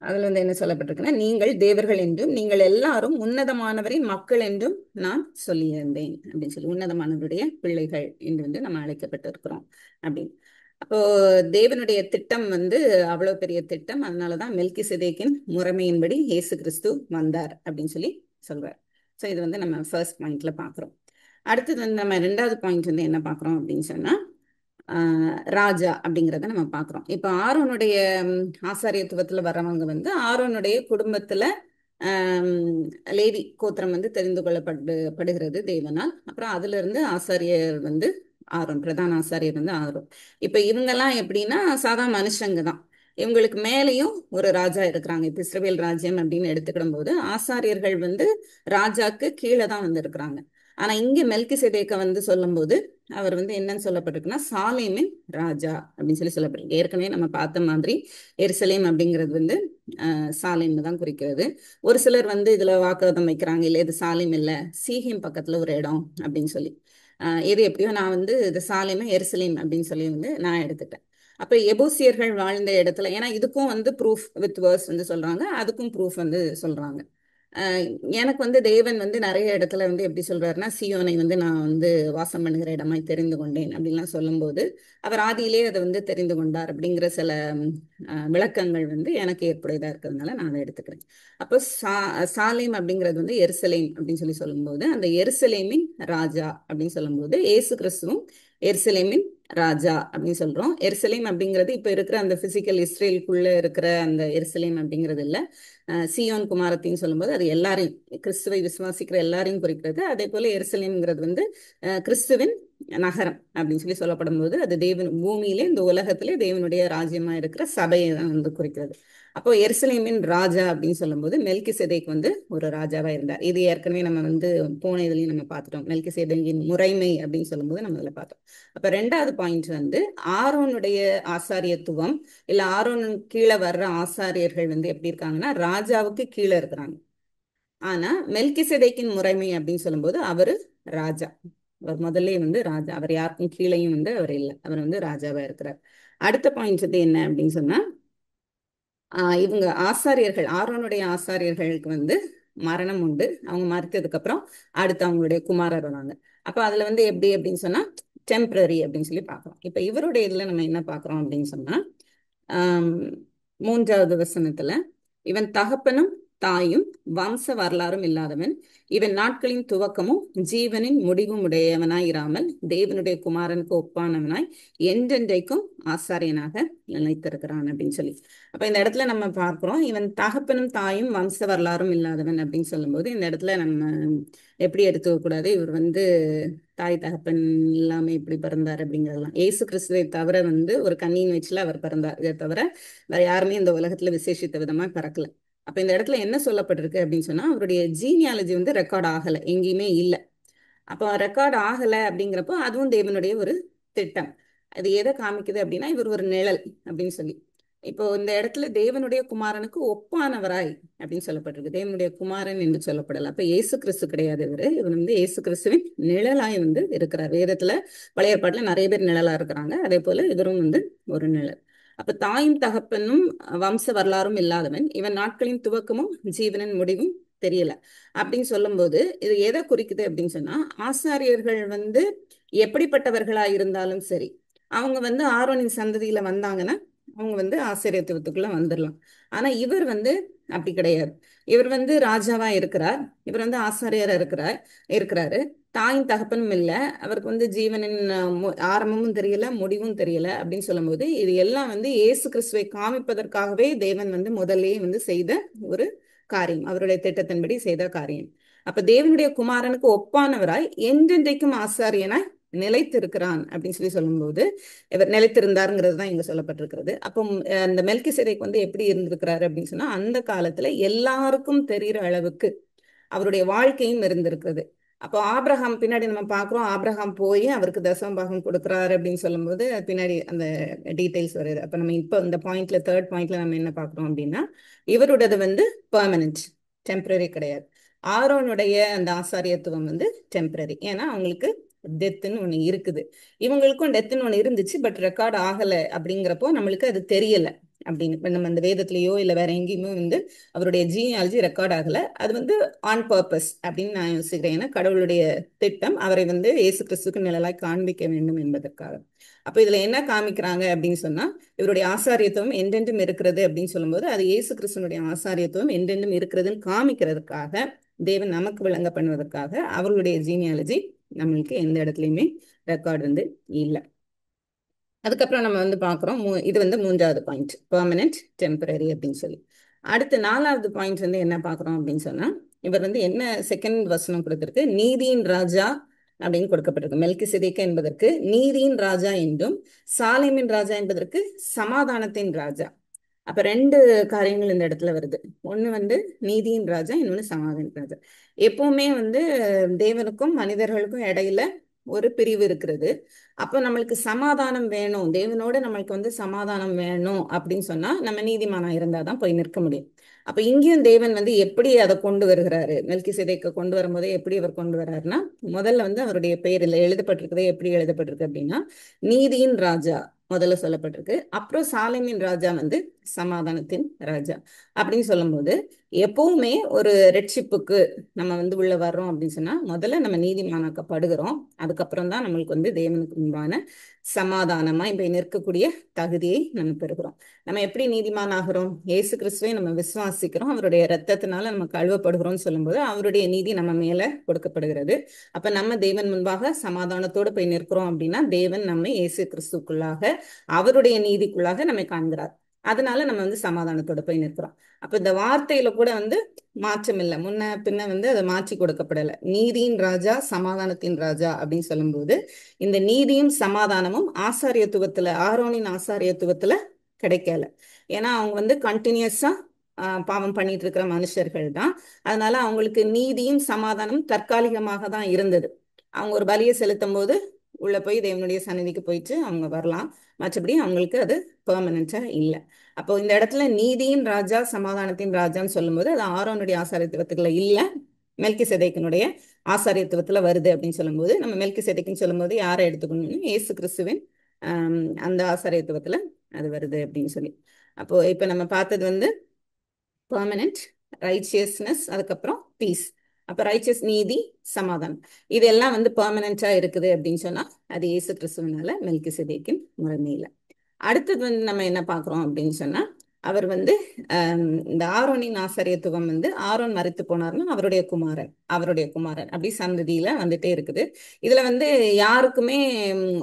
[SPEAKER 1] அதுல வந்து என்ன சொல்லப்பட்டிருக்குன்னா, நீங்கள் தேவர்கள் என்றும் நீங்கள் எல்லாரும் உன்னதமானவரின் மக்கள் என்றும் நான் சொல்லியிருந்தேன் அப்படின்னு சொல்லி, உன்னதமானவருடைய பிள்ளைகள் என்று வந்து நம்ம அழைக்கப்பட்டிருக்கிறோம் அப்படின்னு. அப்போ தேவனுடைய திட்டம் வந்து அவ்வளவு பெரிய திட்டம், அதனாலதான் மெல்கிசேதேக்கின் முறைமையின்படி இயேசு கிறிஸ்து வந்தார் அப்படின்னு சொல்லி சொல்றார். ஸோ இது வந்து நம்ம ஃபர்ஸ்ட் பாயிண்ட்ல பாக்குறோம். அடுத்தது வந்து நம்ம ரெண்டாவது பாயிண்ட் வந்து என்ன பாக்குறோம் அப்படின்னு சொன்னா, ராஜா அப்படிங்கிறத நம்ம பார்க்குறோம். இப்போ ஆரோனுடைய ஆசாரியத்துவத்துல வர்றவங்க வந்து ஆரோனுடைய குடும்பத்துல லேவி கோத்திரம் வந்து தெரிந்து கொள்ளப்படுகிறது தேவனால். அப்புறம் அதுல இருந்து ஆசாரியர் வந்து ஆரோன், பிரதான ஆசாரியர் வந்து ஆரோன். இப்ப இவங்கெல்லாம் எப்படின்னா சாதா மனுஷங்க தான். இவங்களுக்கு மேலேயும் ஒரு ராஜா இருக்கிறாங்க. இப்ப இஸ்ரவேல் ராஜ்யம் அப்படின்னு எடுத்துக்கிடும் போது ஆசாரியர்கள் வந்து ராஜாக்கு கீழே தான் வந்து இருக்கிறாங்க. ஆனா இங்க மெல்கிசேதேக்க வந்து சொல்லும்போது அவர் வந்து என்னன்னு சொல்லப்பட்டிருக்குன்னா, சாலேமின் ராஜா அப்படின்னு சொல்லி சொல்லப்பட்டிருக்கு. ஏற்கனவே நம்ம பார்த்த மாதிரி எருசலேம் அப்படிங்கிறது வந்து சாலேம் தான் குறிக்கிறது. ஒரு சிலர் வந்து இதுல வாக்குவாதம் வைக்கிறாங்க, இல்ல இது சாலேம் இல்ல, சீஹேம் பக்கத்துல ஒரு இடம் அப்படின்னு சொல்லி. எது எப்படியோ நான் வந்து இது சாலேம் எருசலேம் அப்படின்னு சொல்லி வந்து நான் எடுத்துட்டேன். அப்ப எபூசியர்கள் வாழ்ந்த இடத்துல, ஏன்னா இதுக்கும் வந்து ப்ரூஃப் வித் வேர்ஸ் வந்து சொல்றாங்க, அதுக்கும் ப்ரூஃப் வந்து சொல்றாங்க. அஹ் எனக்கு தேவன் நிறைய இடத்துல எப்படி சொல்றாருன்னா, சியோனை நான் வாசம் பண்ணுகிற இடமாய் தெரிந்து கொண்டேன் அப்படின்லாம் சொல்லும்போது, அவர் ஆதியிலே அதை தெரிந்து கொண்டார் அப்படிங்கிற சில விளக்கங்கள் எனக்கு ஏற்புடையதா இருக்கிறதுனால நான் அதை எடுத்துக்கிறேன். அப்போ சாலேம் அப்படிங்கிறது எருசலேம் அப்படின்னு சொல்லும்போது, அந்த எருசலேமின் ராஜா அப்படின்னு சொல்லும்போது இயேசு கிறிஸ்துவும் எருசலேமின் ராஜா அப்படின்னு சொல்றோம். எருசலேம் அப்படிங்கிறது இப்ப இருக்கிற அந்த பிசிக்கல் இஸ்ரேலுக்குள்ள இருக்கிற அந்த எருசலேம் அப்படிங்கிறது இல்ல. சீயோன் குமாரத்தின்னு சொல்லும்போது அது எல்லாரையும், கிறிஸ்துவை விசுவாசிக்கிற எல்லாரையும் குறிக்கிறது. அதே போல எருசலேம்ங்கிறது கிறிஸ்துவின் நகரம் அப்படின்னு சொல்லப்படும் போது அது தேவன் பூமியிலே இந்த உலகத்திலே தேவனுடைய ராஜ்யமா இருக்கிற சபையை தான் குறிக்கிறது. அப்போ எருசலேமின் ராஜா அப்படின்னு சொல்லும்போது மெல்கிசேதேக் ஒரு ராஜாவா இருந்தார். இது ஏற்கனவே நம்ம போன இதுலயும் நம்ம பார்த்துட்டோம். மெல்கிசேதேக்கின் முறைமை அப்படின்னு சொல்லும்போது நம்ம இதுல பார்த்தோம். அப்ப ரெண்டாவது பாயிண்ட் ஆரோனுடைய ஆசாரியத்துவம், இல்ல ஆரோன் கீழே வர்ற ஆசாரியர்கள் எப்படி இருக்காங்கன்னா ராஜாவுக்கு கீழே இருக்கிறாங்க. ஆனா மெல்கிசேதேக்கின் முறைமை அப்படின்னு சொல்லும்போது அவரு ராஜா. அவர் முதல்ல ராஜா. அவர் யாருக்கும் கீழையும் அவர் இல்லை. அவர் ராஜாவா இருக்கிறார். அடுத்த பாயிண்ட் என்ன அப்படின்னு சொன்னா, இவங்க ஆசாரியர்கள், ஆரோனுடைய ஆசாரியர்களுக்கு மரணம் உண்டு. அவங்க மறித்ததுக்கு அப்புறம் அடுத்து அவங்களுடைய குமாரர் வராங்க. அப்ப அதுல எப்படி அப்படின்னு சொன்னா டெம்பரரி அப்படின்னு சொல்லி பார்க்கலாம். இப்ப இவருடைய இதுல நம்ம என்ன பார்க்கிறோம் அப்படின்னு சொன்னா, ஆஹ் மூன்றாவது வசனத்துல, இவன் தகப்பனும் தாயும் வம்ச வரலாறும் இல்லாதவன், இவன் நாட்களின் துவக்கமும் ஜீவனின் முடிவும் உடையவனாய் இராமல் தேவனுடைய குமாரனுக்கு ஒப்பானவனாய் என்றென்றைக்கும் ஆசாரியனாக நிலைத்திருக்கிறான் அப்படின்னு சொல்லி. அப்ப இந்த இடத்துல நம்ம பார்க்கிறோம், இவன் தகப்பனும் தாயும் வம்ச வரலாறும் இல்லாதவன் அப்படின்னு சொல்லும்போது இந்த இடத்துல நம்ம எப்படி எடுத்துக்க கூடாது, இவர் தாய் தகப்பன் இல்லாம எப்படி பிறந்தார் அப்படிங்கிறதெல்லாம். இயேசு கிறிஸ்துவை தவிர ஒரு கன்னியின் வயசுல அவர் பிறந்தார். இதை தவிர வேற யாருமே இந்த உலகத்துல விசேஷித்த விதமா பிறக்கல. அப்ப இந்த இடத்துல என்ன சொல்லப்பட்டிருக்கு அப்படின்னு சொன்னா, அவருடைய ஜீனியாலஜி ரெக்கார்ட் ஆகல, எங்கேயுமே இல்லை. அப்போ ரெக்கார்ட் ஆகல அப்படிங்கிறப்போ அதுவும் தேவனுடைய ஒரு திட்டம். அது எதை காமிக்குது அப்படின்னா, இவர் ஒரு நிழல் அப்படின்னு சொல்லி. இப்போ இந்த இடத்துல தேவனுடைய குமாரனுக்கு ஒப்பானவராய் அப்படின்னு சொல்லப்பட்டிருக்கு. தேவனுடைய குமாரன் என்று சொல்லப்படல. அப்ப இயேசு கிறிஸ்து கிடையாது. இவர் இயேசு கிறிஸ்துவின் நிழலாய் இருக்கிறார். வேதத்துல பழைய ஏற்பாட்டுல நிறைய பேர் நிழலா இருக்கிறாங்க. அதே போல இவரும் ஒரு நிழல். அப்ப தாயும் தகப்பனும் வம்ச வரலாறும் இல்லாதவன், இவன் நாட்களின் துவக்கமும் ஜீவனின் முடிவும் தெரியல அப்படின்னு சொல்லும்போது இது எதை குறிக்குது அப்படின்னு சொன்னா, ஆசாரியர்கள் எப்படிப்பட்டவர்களா இருந்தாலும் சரி, அவங்க ஆரோனின் சந்ததியில வந்தாங்கன்னா அவங்க ஆசிரியத்துவத்துக்குள்ள வந்துடலாம். ஆனா இவர் அப்படி கிடையாது. இவர் ராஜாவா இருக்கிறார். இவர் ஆசாரியரா இருக்கிறாரு. தாயும் தகப்பனும் இல்ல. அவருக்கு ஜீவனின் ஆரம்பமும் தெரியல, முடிவும் தெரியல அப்படின்னு சொல்லும்போது இது எல்லாம் இயேசு கிறிஸ்துவை காமிப்பதற்காகவே தேவன் முதல்லயே செய்த ஒரு காரியம், அவருடைய திட்டத்தின்படி செய்த காரியம். அப்ப தேவனுடைய குமாரனுக்கு ஒப்பானவராய் என்றென்றைக்கும் ஆசாரியனாய் நிலைத்திருக்கிறான் அப்படின்னு சொல்லும்போது இவர் நிலைத்திருந்தாருங்கிறது தான் இங்க சொல்லப்பட்டிருக்கிறது. அப்போ அந்த மெல்கிசேதேக் எப்படி இருந்திருக்கிறாரு அப்படின்னு சொன்னா, அந்த காலத்துல எல்லாருக்கும் தெரிகிற அளவுக்கு அவருடைய வாழ்க்கையும் இருந்திருக்கிறது. அப்போ ஆபிரகாம் பின்னாடி நம்ம பார்க்கிறோம், ஆபிரகாம் போய் அவருக்கு தசமபாகம் கொடுக்குறாரு அப்படின்னு சொல்லும்போது பின்னாடி அந்த டீடைல்ஸ் வருது. அப்ப நம்ம இப்போ இந்த பாயிண்ட்ல, தேர்ட் பாயிண்ட்ல நம்ம என்ன பார்க்கிறோம் அப்படின்னா, இவருடையது பெர்மனன்ட், டெம்பரரி கிடையாது. ஆரோனுடைய அந்த ஆசாரியத்துவம் டெம்பரரி. ஏன்னா அவங்களுக்கு டெத்துன்னு ஒண்ணு இருக்குது. இவங்களுக்கும் டெத்துன்னு ஒண்ணு இருந்துச்சு, பட் ரெக்கார்ட் ஆகல அப்படிங்கிறப்போ நம்மளுக்கு அது தெரியல. அப்படின்னு இப்ப நம்ம அந்த வேதத்திலேயோ இல்ல வேற எங்கேயுமே அவருடைய ஜீனியாலஜி ரெக்கார்ட் ஆகல. அது ஆன் பர்பஸ் அப்படின்னு நான் யோசிக்கிறேன். ஏன்னா கடவுளுடைய திட்டம் அவரை இயேசு கிறிஸ்துக்கு நிழலாய் காண்பிக்க வேண்டும் என்பதற்காக. அப்ப இதுல என்ன காமிக்கிறாங்க அப்படின்னு சொன்னா, இவருடைய ஆசாரியத்துவம் என்றென்றும் இருக்கிறது அப்படின்னு சொல்லும்போது அது இயேசு கிறிஸ்துவனுடைய ஆசாரியத்துவம் என்றென்றும் இருக்கிறதுன்னு காமிக்கிறதுக்காக, தேவன் நமக்கு விளங்க பண்ணுவதற்காக அவர்களுடைய ஜீனியாலஜி நம்மளுக்கு எந்த இடத்துலயுமே ரெக்கார்டு இல்லை. அதுக்கப்புறம் நம்ம பார்க்குறோம், இது மூன்றாவது பாயிண்ட், பெர்மனன்ட் டெம்பரரி அப்படின்னு சொல்லி. அடுத்து நாலாவது பாயிண்ட் என்ன பார்க்குறோம் அப்படின்னு சொன்னா, இவர் என்ன செகண்ட் வசனம் கொடுத்திருக்கு, நீதியின் ராஜா அப்படின்னு கொடுக்கப்பட்டிருக்கு. மெல்கிசேதேக் என்பதற்கு நீதியின் ராஜா என்றும், சாலேமின் ராஜா என்பதற்கு சமாதானத்தின் ராஜா. அப்ப ரெண்டு காரியங்கள் இந்த இடத்துல வருது. ஒண்ணு நீதியின் ராஜா, இன்னொன்னு சமாதான ராஜா. எப்பவுமே தேவனுக்கும் மனிதர்களுக்கும் இடையில ஒரு பிரிவு இருக்கிறது. அப்ப நம்மளுக்கு சமாதானம் வேணும், தேவனோட நம்மளுக்கு சமாதானம் வேணும் அப்படின்னு சொன்னா நம்ம நீதிமானா இருந்தாதான் போய் நிற்க முடியும். அப்ப இங்கேயும் தேவன் எப்படி அதை கொண்டு வருகிறாரு, மெல்கிசேதேக்கை கொண்டு வரும்போதே எப்படி அவர் கொண்டு வர்றாருன்னா, முதல்ல அவருடைய பெயரில் எழுதப்பட்டிருக்கிறதே எப்படி எழுதப்பட்டிருக்கு அப்படின்னா, நீதியின் ராஜா முதல்ல சொல்லப்பட்டிருக்கு. அப்புறம் சாலேமின் ராஜா சமாதானத்தின் ராஜா அப்படின்னு சொல்லும்போது, எப்பவுமே ஒரு ரட்சிப்புக்கு நம்ம வந்து உள்ள வர்றோம் அப்படின்னு சொன்னா முதல்ல நம்ம நீதிமானாக்கப்படுகிறோம். அதுக்கப்புறம் தான் நம்மளுக்கு வந்து தேவனுக்கு முன்பான சமாதானமா இப்ப நிற்கக்கூடிய தகுதியை நம்ம பெறுகிறோம். நம்ம எப்படி நீதிமான் ஆகிறோம்? இயேசு கிறிஸ்துவை நம்ம விசுவாசிக்கிறோம், அவருடைய இரத்தத்தினால நம்ம கழுவப்படுகிறோம்னு சொல்லும்போது அவருடைய நீதி நம்ம மேல கொடுக்கப்படுகிறது. அப்ப நம்ம தேவன் முன்பாக சமாதானத்தோடு போய் நிற்கிறோம் அப்படின்னா தேவன் நம்மை இயேசு கிறிஸ்துக்குள்ளாக அவருடைய நீதிக்குள்ளாக நம்மை காண்கிறார். அதனால நம்ம வந்து சமாதானத்தோட போய் நிற்கிறோம். அப்ப இந்த வார்த்தையில கூட வந்து மாற்றம் இல்லை, முன்ன பின்ன வந்து அதை மாற்றி கொடுக்கப்படலை. நீதியின் ராஜா சமாதானத்தின் ராஜா அப்படின்னு சொல்லும்போது இந்த நீதியும் சமாதானமும் ஆசாரியத்துவத்துல, ஆரோனின் ஆசாரியத்துவத்துல கிடைக்கல. ஏன்னா அவங்க வந்து கண்டினியூஸா பாவம் பண்ணிட்டு இருக்கிற மனுஷர்கள் தான். அதனால அவங்களுக்கு நீதியும் சமாதானம் தற்காலிகமாக தான் இருந்தது. அவங்க ஒரு பலியை செலுத்தும் போது உள்ள போய் தேவனுடைய சந்நிதிக்கு போயிட்டு அவங்க வரலாம். மற்றபடி அவங்களுக்கு அது பெர்மனண்டா இல்லை. அப்போ இந்த இடத்துல நீதியின் ராஜா சமாதானத்தின் ராஜான்னு சொல்லும்போது அது ஆரோனுடைய ஆசாரியத்துவத்துல இல்லை, மெல்கி செதேக்கினுடைய ஆசாரியத்துவத்துல வருது அப்படின்னு சொல்லும்போது நம்ம மெல்கி செதேக்குன்னு சொல்லும்போது யாரை எடுத்துக்கணும்னு இயேசு கிறிஸ்துவின் அந்த ஆசாரியத்துவத்துல அது வருது அப்படின்னு சொல்லி. அப்போ இப்ப நம்ம பார்த்தது வந்து பெர்மனன்ட் ரைச்சியஸ்னஸ், அதுக்கப்புறம் பீஸ். அப்ப ரைச்சியஸ் நீதி சமாதானம் இதெல்லாம் வந்து பெர்மனண்டா இருக்குது அப்படின்னு சொன்னா அது இயேசு கிறிஸ்துவனால மெல்கி செதேக்கின் முறைமையில. அடுத்தது வந்து நம்ம என்ன பார்க்குறோம் அப்படின்னு சொன்னா அவர் வந்து இந்த ஆரோனின் ஆசாரியத்துவம் வந்து ஆரோன் மரித்து போனார்னா அவருடைய குமாரன் அப்படி சந்ததியில வந்துட்டே இருக்குது. இதுல வந்து யாருக்குமே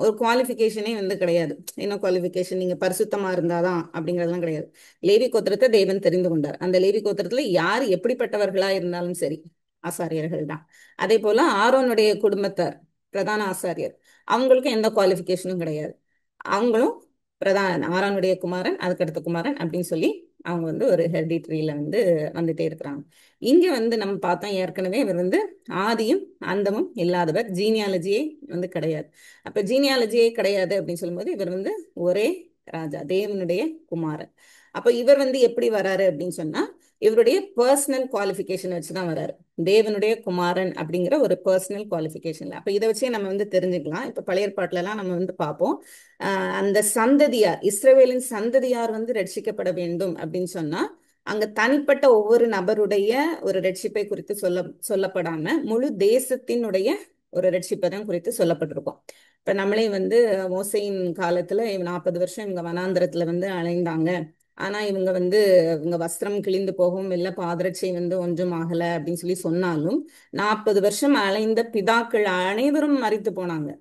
[SPEAKER 1] ஒரு குவாலிஃபிகேஷனே வந்து கிடையாது. என்ன குவாலிஃபிகேஷன்? நீங்க பரிசுத்தமா இருந்தாதான் அப்படிங்கிறதுலாம் கிடையாது. லேவி கோத்திரத்தை தேவன் தெரிந்து கொண்டார். அந்த லேவி கோத்திரத்துல யார் எப்படிப்பட்டவர்களா இருந்தாலும் சரி ஆசாரியர்கள் தான். அதே போல ஆரோனுடைய குடும்பத்தார் பிரதான ஆசாரியர் அவங்களுக்கும் எந்த குவாலிஃபிகேஷனும் கிடையாது. அவங்களும் பிரதான ஆரோனுடைய குமாரன், அதுக்கடுத்த குமாரன் அப்படின்னு சொல்லி அவங்க வந்து ஒரு ஹெரிடிட்ரியில வந்து வந்துட்டே இருக்கிறாங்க. இங்க வந்து நம்ம பார்த்தோம் ஏற்கனவே இவர் வந்து ஆதியும் அந்தமும் இல்லாதவர், ஜீனியாலஜியே வந்து கிடையாது. அப்ப ஜீனியாலஜியே கிடையாது அப்படின்னு சொல்லும்போது இவர் வந்து ஒரே ராஜா, தேவனுடைய குமாரன். அப்ப இவர் வந்து எப்படி வராரு அப்படின்னு சொன்னா இவருடைய பர்சனல் குவாலிஃபிகேஷன் வச்சுதான் வராரு. தேவனுடைய குமாரன் அப்படிங்கிற ஒரு பர்சனல் குவாலிஃபிகேஷன்ல. அப்ப இதை வச்சே நம்ம வந்து தெரிஞ்சுக்கலாம். இப்ப பழைய ஏற்பாட்டுல எல்லாம் நம்ம வந்து பார்ப்போம், அந்த சந்ததியார், இஸ்ரவேலின் சந்ததியார் வந்து ரட்சிக்கப்பட வேண்டும் அப்படின்னு சொன்னா அங்க தனிப்பட்ட ஒவ்வொரு நபருடைய ஒரு ரட்சிப்பை குறித்து சொல்லப்படாம முழு தேசத்தினுடைய ஒரு ரட்சிப்பை தான் குறித்து சொல்லப்பட்டிருக்கும். இப்ப நம்மளே வந்து மோசையின் காலத்துல 40 வருஷம் இவங்க வனாந்திரத்துல வந்து அலைந்தாங்க. ஆனா இவங்க வந்து இவங்க வஸ்திரம் கிழிந்து போகவும் இல்லை, பாதரட்சை வந்து ஒன்றும் ஆகல அப்படின்னு சொல்லி சொன்னாலும் 40 வருஷம் அலைந்த பிதாக்கள் அனைவரும் மரித்து போனாங்க.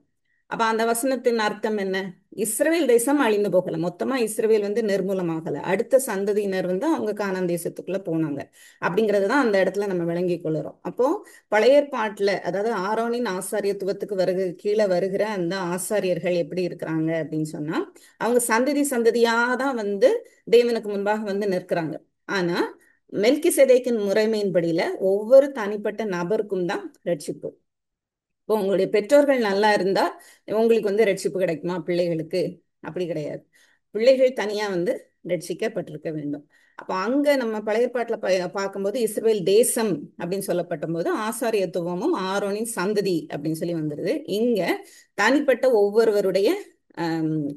[SPEAKER 1] அப்ப அந்த வசனத்தின் அர்த்தம் என்ன? இஸ்ரவேல் தேசம் அழிந்து போகல, மொத்தமா இஸ்ரவேல் வந்து நிர்மூலமாகல, அடுத்த சந்ததியினர் வந்து அவங்க கானான் தேசத்துக்குள்ள போனாங்க அப்படிங்கிறது தான் அந்த இடத்துல நம்ம விளங்கி கொள்ளுறோம். அப்போ பழைய ஏற்பாட்டுல அதாவது ஆரோனின் ஆசாரியத்துவத்துக்கு கீழே வருகிற அந்த ஆசாரியர்கள் எப்படி இருக்கிறாங்க அப்படின்னு சொன்னா அவங்க சந்ததி சந்ததியா தான் வந்து தேவனுக்கு முன்பாக வந்து நிற்கிறாங்க. ஆனா மெல்கி சேதேக்கின் முறைமையின்படியில ஒவ்வொரு தனிப்பட்ட நபருக்கும் தான் ரட்சிப்பு. இப்போ உங்களுடைய பெற்றோர்கள் நல்லா இருந்தா உங்களுக்கு வந்து ரட்சிப்பு கிடைக்குமா? பிள்ளைகளுக்கு அப்படி கிடையாது. பிள்ளைகள் தனியா வந்து ரட்சிக்கப்பட்டிருக்க வேண்டும். அப்ப அங்க நம்ம பழைய ஏற்பாட்டுல பார்க்கும்போது இஸ்ரவேல் தேசம் அப்படின்னு சொல்லப்பட்ட போது ஆசாரியத்துவமும் ஆரோனின் சந்ததி அப்படின்னு சொல்லி வந்துருது. இங்க தனிப்பட்ட ஒவ்வொருவருடைய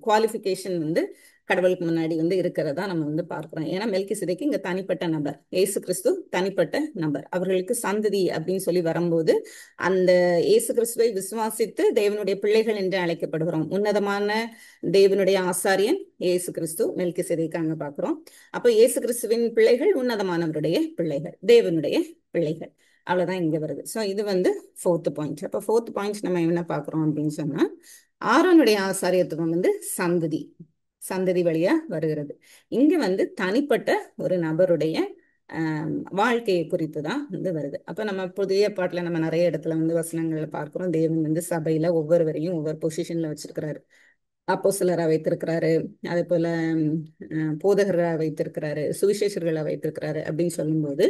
[SPEAKER 1] குவாலிஃபிகேஷன் வந்து கடவுளுக்கு முன்னாடி வந்து இருக்கிறதா நம்ம வந்து பார்க்கிறோம். ஏன்னா மெல்கி சிதைக்கு இங்க தனிப்பட்ட நபர், இயேசு கிறிஸ்து தனிப்பட்ட நபர். அவர்களுக்கு சந்ததி அப்படின்னு சொல்லி வரும்போது அந்த இயேசு கிறிஸ்துவை விசுவாசித்து தேவனுடைய பிள்ளைகள் என்று அழைக்கப்படுகிறோம். உன்னதமான தேவனுடைய ஆசாரியன் இயேசு கிறிஸ்து, மெல்கி சிதைக்கு அங்க பார்க்கிறோம். அப்ப இயேசு கிறிஸ்துவின் பிள்ளைகள் உன்னதமானவருடைய பிள்ளைகள், தேவனுடைய பிள்ளைகள். அவ்வளவுதான் இங்க வருது. ஸோ இது வந்து ஃபோர்த் பாயிண்ட். அப்ப ஃபோர்த் பாயிண்ட் நம்ம என்ன பார்க்கிறோம் அப்படின்னு சொன்னா ஆரோனுடைய ஆசாரியத்துவம் வந்து சந்ததி வழியா வருகிறது. இங்க வந்து தனிப்பட்ட ஒரு நபருடைய வாழ்க்கையை குறித்து தான் வந்து வருது. அப்ப நம்ம புதிய பாட்டுல நம்ம நிறைய இடத்துல வந்து வசனங்கள்ல பார்க்கிறோம், தேவன் வந்து சபையில ஒவ்வொருவரையும் ஒவ்வொரு பொசிஷன்ல வச்சிருக்கிறாரு. அப்போஸ்தலரா வைத்திருக்கிறாரு, அதே போல போதகரா வைத்திருக்கிறாரு, சுவிசேஷர்களா வைத்திருக்கிறாரு அப்படின்னு சொல்லும்போது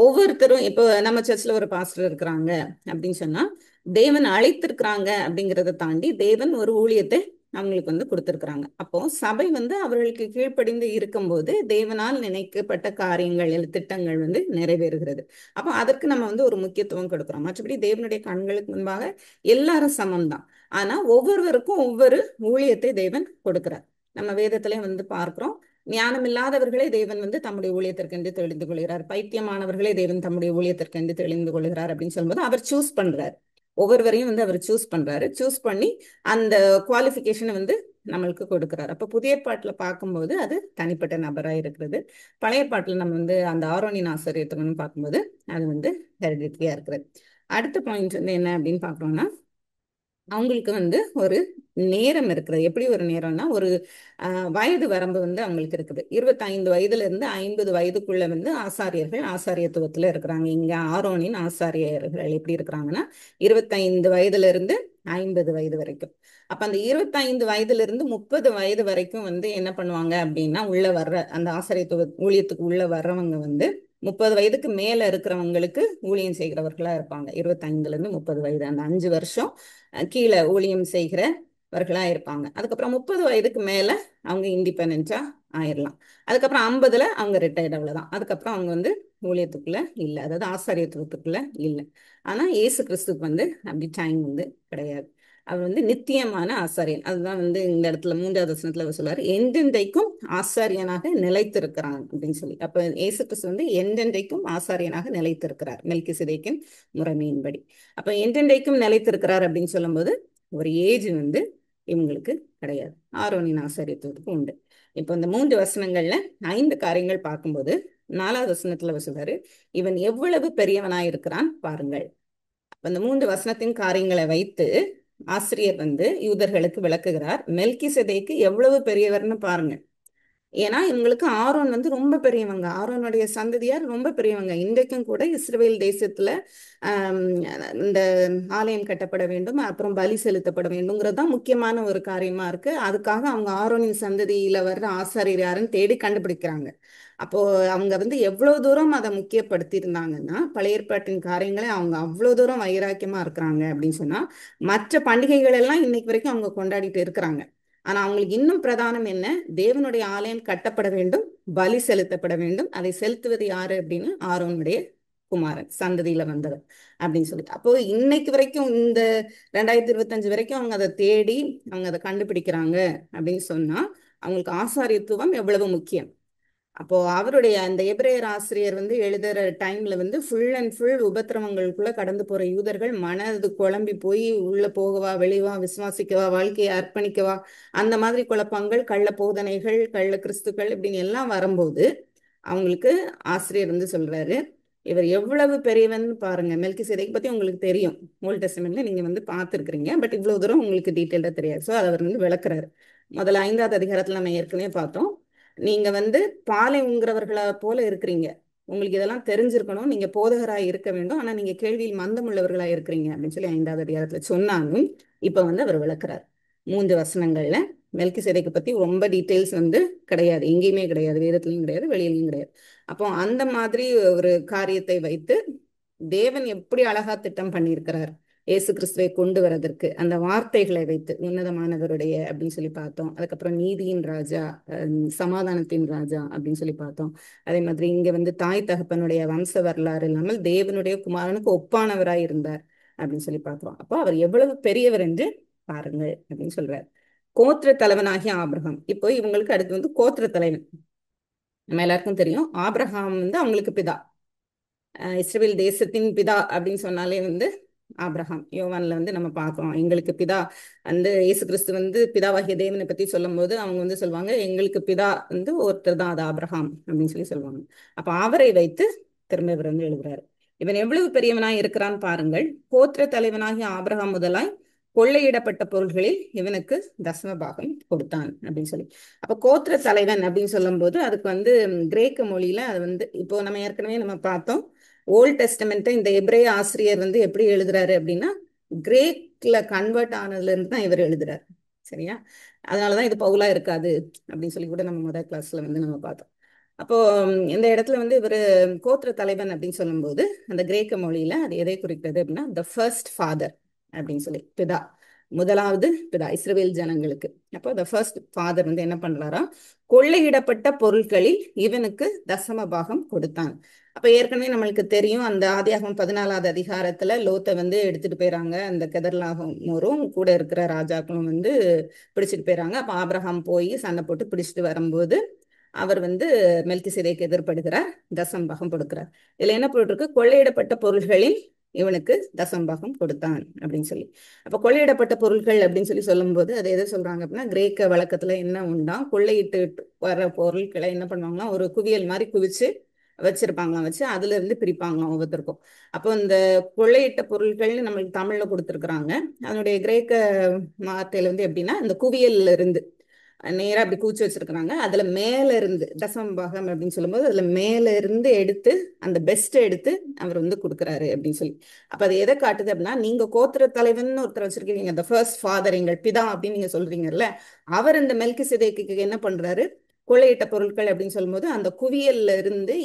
[SPEAKER 1] ஒவ்வொருத்தரும் இப்போ நம்ம சர்ச்சில் ஒரு பாஸ்டர் இருக்கிறாங்க அப்படின்னு சொன்னா தேவன் அழைத்திருக்கிறாங்க அப்படிங்கிறத தாண்டி தேவன் ஒரு ஊழியத்தை அவங்களுக்கு வந்து கொடுத்திருக்கிறாங்க. அப்போ சபை வந்து அவர்களுக்கு கீழ்ப்படிந்து இருக்கும்போது தேவனால் நினைக்கப்பட்ட காரியங்கள் திட்டங்கள் வந்து நிறைவேறுகிறது. அப்போ அதற்கு நம்ம வந்து ஒரு முக்கியத்துவம் கொடுக்கிறோம். மற்றபடி தேவனுடைய கண்களுக்கு முன்பாக எல்லாரும் சமம் தான். ஆனா ஒவ்வொருவருக்கும் ஒவ்வொரு ஊழியத்தை தேவன் கொடுக்கிறார். நம்ம வேதத்திலே வந்து பார்க்கிறோம், ஞானம் இல்லாதவர்களை தேவன் வந்து தம்முடைய ஊழியத்திற்கென்று தெளிந்து கொள்கிறார், பைத்தியமானவர்களை தேவன் தம்முடைய ஊழியத்திற்கென்று தெளிந்து கொள்கிறார் அப்படின்னு சொல்லும்போது அவர் சூஸ் பண்றாரு. ஒவ்வொருவரையும் வந்து அவர் சூஸ் பண்றாரு. சூஸ் பண்ணி அந்த குவாலிஃபிகேஷனை வந்து நம்மளுக்கு கொடுக்கிறார். அப்ப புதிய ஏற்பாட்டுல பார்க்கும்போது அது தனிப்பட்ட நபராக இருக்கிறது. பழைய ஏற்பாட்டுல நம்ம வந்து அந்த ஆரோனின் ஆசிரியத்துவம்னு பார்க்கும்போது அது வந்து ஹெரிடிட்டியா இருக்கிறது. அடுத்த பாயிண்ட் வந்து என்ன அப்படின்னு பார்க்கறோம்னா, அவங்களுக்கு வந்து ஒரு நேரம் இருக்கிறது. எப்படி ஒரு நேரம்னா, ஒரு வயது வரம்பு வந்து அவங்களுக்கு இருக்குது. 25 வயதுல இருந்து 50 வயதுக்குள்ள வந்து ஆசாரியர்கள் ஆசாரியத்துவத்துல இருக்கிறாங்க. இங்க ஆரோனின் ஆசாரியர்கள் எப்படி இருக்கிறாங்கன்னா 25 வயதுல இருந்து 50 வயது வரைக்கும். அப்ப அந்த 25 வயதுல இருந்து 30 வயது வரைக்கும் வந்து என்ன பண்ணுவாங்க அப்படின்னா, உள்ள வர்ற அந்த ஆசாரியத்துவ ஊழியத்துக்கு உள்ள வர்றவங்க வந்து 30 வயதுக்கு மேல இருக்கிறவங்களுக்கு ஊழியம் செய்கிறவர்களா இருப்பாங்க. 25ல இருந்து 30 வயது, அந்த 5 வருஷம் கீழே ஊழியம் செய்கிறவர்களா இருப்பாங்க. அதுக்கப்புறம் 30 வயதுக்கு மேல அவங்க இண்டிபெண்டா ஆயிடலாம். அதுக்கப்புறம் 50ல அவங்க ரிட்டையர்ட், அவ்வளவுதான். அதுக்கப்புறம் அவங்க வந்து ஊழியத்துக்குள்ள இல்லை, அதாவது ஆசாரியத்துவத்துக்குள்ள இல்லை. ஆனா இயேசு கிறிஸ்துக்கு வந்து அப்படி டைம் வந்து கிடையாது. அவர் வந்து நித்தியமான ஆசாரியன். அதுதான் வந்து இந்த இடத்துல 3வது வசனத்துல அவர் சொல்றாரு, எந்தெந்தைக்கும் ஆசாரியனாக நிலைத்திருக்கிறான் அப்படின்னு சொல்லி. அப்ப இயேசு கிறிஸ்து வந்து எந்தெந்தைக்கும் ஆசாரியனாக நிலைத்திருக்கிறார் மெல்கிசேதேக்கின் முறைமையின்படி. அப்ப எந்தெந்தைக்கும் நிலைத்திருக்கிறார் அப்படின்னு சொல்லும்போது ஒரு ஏஜ் வந்து இவங்களுக்கு கிடையாது. ஆரோனின் ஆசாரியத்துவத்துக்கு உண்டு. இப்போ இந்த 3 வசனங்கள்ல 5 காரியங்கள் பார்க்கும்போது 4வது வசனத்துல அவர் சொல்றாரு, இவன் எவ்வளவு பெரியவனாயிருக்கிறான் பாருங்கள். அந்த 3 வசனத்தின் காரியங்களை வைத்து ஆசிரியர் வந்து யூதர்களுக்கு விளக்குகிறார், மெல்கிசேதேக்கு எவ்வளவு பெரியவர்னு பாருங்க. ஏன்னா இவங்களுக்கு ஆரோன் வந்து ரொம்ப பெரியவங்க, ஆரோனுடைய சந்ததியார் ரொம்ப பெரியவங்க. இன்றைக்கும் கூட இஸ்ரவேல் தேசத்துல ஆஹ் இந்த ஆலயம் கட்டப்பட வேண்டும், அப்புறம் பலி செலுத்தப்பட வேண்டும்ங்கிறது தான் முக்கியமான ஒரு காரியமா இருக்கு. அதுக்காக அவங்க ஆரோனின் சந்ததியில வர்ற ஆசாரியர் யாருன்னு தேடி கண்டுபிடிக்கிறாங்க. அப்போ அவங்க வந்து எவ்வளவு தூரம் அதை முக்கியப்படுத்தி இருந்தாங்கன்னா, பழைய ஏற்பாட்டின் காரியங்களை அவங்க அவ்வளவு தூரம் வைராக்கியமா இருக்கிறாங்க அப்படின்னு சொன்னா, மற்ற பண்டிகைகள் எல்லாம் இன்னைக்கு வரைக்கும் அவங்க கொண்டாடிட்டு இருக்கிறாங்க. ஆனா அவங்களுக்கு இன்னும் பிரதானம் என்ன, தேவனுடைய ஆலயம் கட்டப்பட வேண்டும், பலி செலுத்தப்பட வேண்டும். அதை செலுத்துவது யாரு அப்படின்னு, ஆரோனுடைய குமாரன் சந்ததியில வந்தவர் அப்படின்னு சொல்லிட்டு. அப்போ இன்னைக்கு வரைக்கும் இந்த 2025 வரைக்கும் அவங்க அதை தேடி அவங்க அதை கண்டுபிடிக்கிறாங்க அப்படின்னு சொன்னா அவங்களுக்கு ஆசாரியத்துவம் எவ்வளவு முக்கியம். அப்போ அவருடைய அந்த எபிரேயர் ஆசிரியர் வந்து எழுதுற டைம்ல வந்து ஃபுல் அண்ட் ஃபுல் உபத்திரவங்களுக்குள்ள கடந்து போற யூதர்கள் மனது குழம்பி போய் உள்ள போகவா வெளிவா, விசுவாசிக்கவா வாழ்க்கையை அர்ப்பணிக்கவா, அந்த மாதிரி குழப்பங்கள், கள்ள போதனைகள், கள்ள கிறிஸ்துக்கள் இப்படின்னு எல்லாம் வரும்போது அவங்களுக்கு ஆசிரியர் வந்து சொல்றாரு, இவர் எவ்வளவு பெரியவன் பாருங்க. மெல்கிசேதேக் பத்தி உங்களுக்கு தெரியும், ஓல்ட் டெஸ்டமெண்ட்ல நீங்க வந்து பார்த்துருக்கிறீங்க. பட் இவ்வளவு தூரம் உங்களுக்கு டீட்டெயிலா தெரியாது. ஸோ அவர் வந்து விளக்குறாரு. முதல்ல 5வது அதிகாரத்துல நம்ம ஏற்கனவே பார்த்தோம், நீங்க வந்து பாலை உங்கிறவர்களா போல இருக்கிறீங்க, உங்களுக்கு இதெல்லாம் தெரிஞ்சிருக்கணும், நீங்க போதகராய் இருக்க வேண்டும், ஆனா நீங்க கேள்வியில் மந்தம் உள்ளவர்களா இருக்கிறீங்க அப்படின்னு சொல்லி 5வது அதிகாரத்துல சொன்னாலும் இப்ப வந்து அவர் விளக்குறார் 3 வசனங்கள்ல. மெல்கிசேதேக்கை பத்தி ரொம்ப டீட்டெயில்ஸ் வந்து கிடையாது, எங்கேயுமே கிடையாது, வேதத்திலையும் கிடையாது, வெளியிலையும் கிடையாது. அப்போ அந்த மாதிரி ஒரு காரியத்தை வைத்து தேவன் எப்படி அழகா திட்டம் பண்ணியிருக்கிறார் இயேசு கிறிஸ்துவை கொண்டு வரதற்கு, அந்த வார்த்தைகளை வைத்து உன்னதமானவருடைய அப்படின்னு சொல்லி பார்த்தோம். அதுக்கப்புறம் நீதியின் ராஜா, சமாதானத்தின் ராஜா அப்படின்னு சொல்லி பார்த்தோம். அதே மாதிரி இங்க வந்து தாய் தகப்பனுடைய வம்ச வரலாறு இல்லாமல் தேவனுடைய குமாரனுக்கு ஒப்பானவராய் இருந்தார் அப்படின்னு சொல்லி பார்க்கிறோம். அப்போ அவர் எவ்வளவு பெரியவர் என்று பாருங்கள் அப்படின்னு சொல்றார். கோத்திர தலைவனாகிய ஆபிரகாம். இப்போ இவங்களுக்கு அடுத்து வந்து கோத்திர தலைவன். நம்ம எல்லாருக்கும் தெரியும், ஆபிரகாம் வந்து அவங்களுக்கு பிதா, இஸ்ரவேல் தேசத்தின் பிதா அப்படின்னு சொன்னாலே வந்து ஆபிரகாம். யோவான்ல வந்து நம்ம பார்க்கிறோம், எங்களுக்கு பிதா வந்து இயேசு கிறிஸ்து வந்து பிதாவாகிய தேவனை பத்தி சொல்லும் போது அவங்க வந்து சொல்லுவாங்க, எங்களுக்கு பிதா வந்து ஒருத்தர் தான், அது ஆபிரகாம் அப்படின்னு சொல்லி சொல்லுவாங்க. அப்ப அவரை வைத்து திரும்ப இவர் வந்து எழுதுறாரு, இவன் எவ்வளவு பெரியவனாய் இருக்கிறான் பாருங்கள், கோத்திர தலைவனாகிய ஆபிரகாம் முதலாய் கொள்ளையிடப்பட்ட பொருள்களில் இவனுக்கு தசம பாகம் கொடுத்தான் அப்படின்னு சொல்லி. அப்ப கோத்திர தலைவன் அப்படின்னு சொல்லும் போது அதுக்கு வந்து கிரேக்க மொழியில அது வந்து, இப்போ நம்ம ஏற்கனவே நம்ம பார்த்தோம், ஓல்ட் டெஸ்டமெண்ட்டை இந்த எபிரேய ஆசிரியர் வந்து எப்படி எழுதுறாரு அப்படின்னா, கிரேக்ல கன்வெர்ட் ஆனதுல இருந்து தான் இவர் எழுதுறாரு. சரியா? அதனாலதான் இது பவுலா இருக்காது அப்படின்னு சொல்லி கூட நம்ம முதல் கிளாஸ்ல வந்து நம்ம பார்த்தோம். அப்போ இந்த இடத்துல வந்து இவர் கோத்திர தலைவன் அப்படின்னு சொல்லும்போது அந்த கிரேக்க மொழியில அது எதை குறிக்கிறது அப்படின்னா, த ஃபர்ஸ்ட் ஃபாதர் அப்படின்னு சொல்லி, பிதா, முதலாவது பிதா இஸ்ரவேல் ஜனங்களுக்கு. அப்போ த ஃபர்ஸ்ட் ஃபாதர் வந்து என்ன பண்றாரா, கொள்ளையிடப்பட்ட பொருட்களில் இவனுக்கு தசம பாகம் கொடுத்தான். அப்ப ஏற்கனவே நம்மளுக்கு தெரியும், அந்த ஆதியாகமம் 14வது அதிகாரத்துல லோத்தை வந்து எடுத்துட்டு போயிறாங்க, அந்த கெதர்லாகோரும் கூட இருக்கிற ராஜாக்களும் வந்து பிடிச்சிட்டு போயிறாங்க. அப்ப ஆபிரகாம் போய் சண்டை போட்டு பிடிச்சிட்டு வரும்போது அவர் வந்து மெல்கிசேதேக்கு எதிர்ப்படுகிறார், தசம்பாகம் கொடுக்கிறார். இதுல என்ன போட்டிருக்கு? கொள்ளையிடப்பட்ட பொருள்களில் இவனுக்கு தசம்பாகம் கொடுத்தான் அப்படின்னு சொல்லி. அப்ப கொள்ளையிடப்பட்ட பொருட்கள் அப்படின்னு சொல்லி சொல்லும்போது அது எதை சொல்றாங்க அப்படின்னா, கிரேக்க வழக்கத்துல என்ன உண்டா, கொள்ளையிட்டு வர பொருட்களை என்ன பண்ணுவாங்களாம், ஒரு குவியல் மாதிரி குவிச்சு வச்சிருப்பாங்களாம், வச்சு அதுல இருந்து பிரிப்பாங்களாம் ஒவ்வொருத்தருக்கும். அப்போ இந்த கொள்ளையிட்ட பொருட்கள்னு நம்மளுக்கு தமிழ்ல கொடுத்துருக்குறாங்க. அதனுடைய கிரேக்க வார்த்தையில வந்து எப்படின்னா, இந்த குவியல்ல இருந்து நேரா அப்படி கூச்சி வச்சிருக்கிறாங்க, அதுல மேல இருந்து தசமபாகம் அப்படின்னு சொல்லும்போது அதுல மேல இருந்து எடுத்து அந்த பெஸ்ட் எடுத்து அவர் வந்து கொடுக்குறாரு அப்படின்னு சொல்லி. அப்ப அது எதை காட்டுது அப்படின்னா, நீங்க கோத்திர தலைவன் ஒருத்தர் வச்சிருக்கீங்க, இந்த ஃபர்ஸ்ட் ஃபாதர், எங்கள் பிதா அப்படின்னு நீங்க சொல்றீங்கல்ல, அவர் இந்த மெல்கிசேதேக்குக்கு என்ன பண்றாரு, கொள்ளையிட்ட பொருட்கள் அப்படின்னு சொல்லும்போது அந்த குவியல்ல இருந்து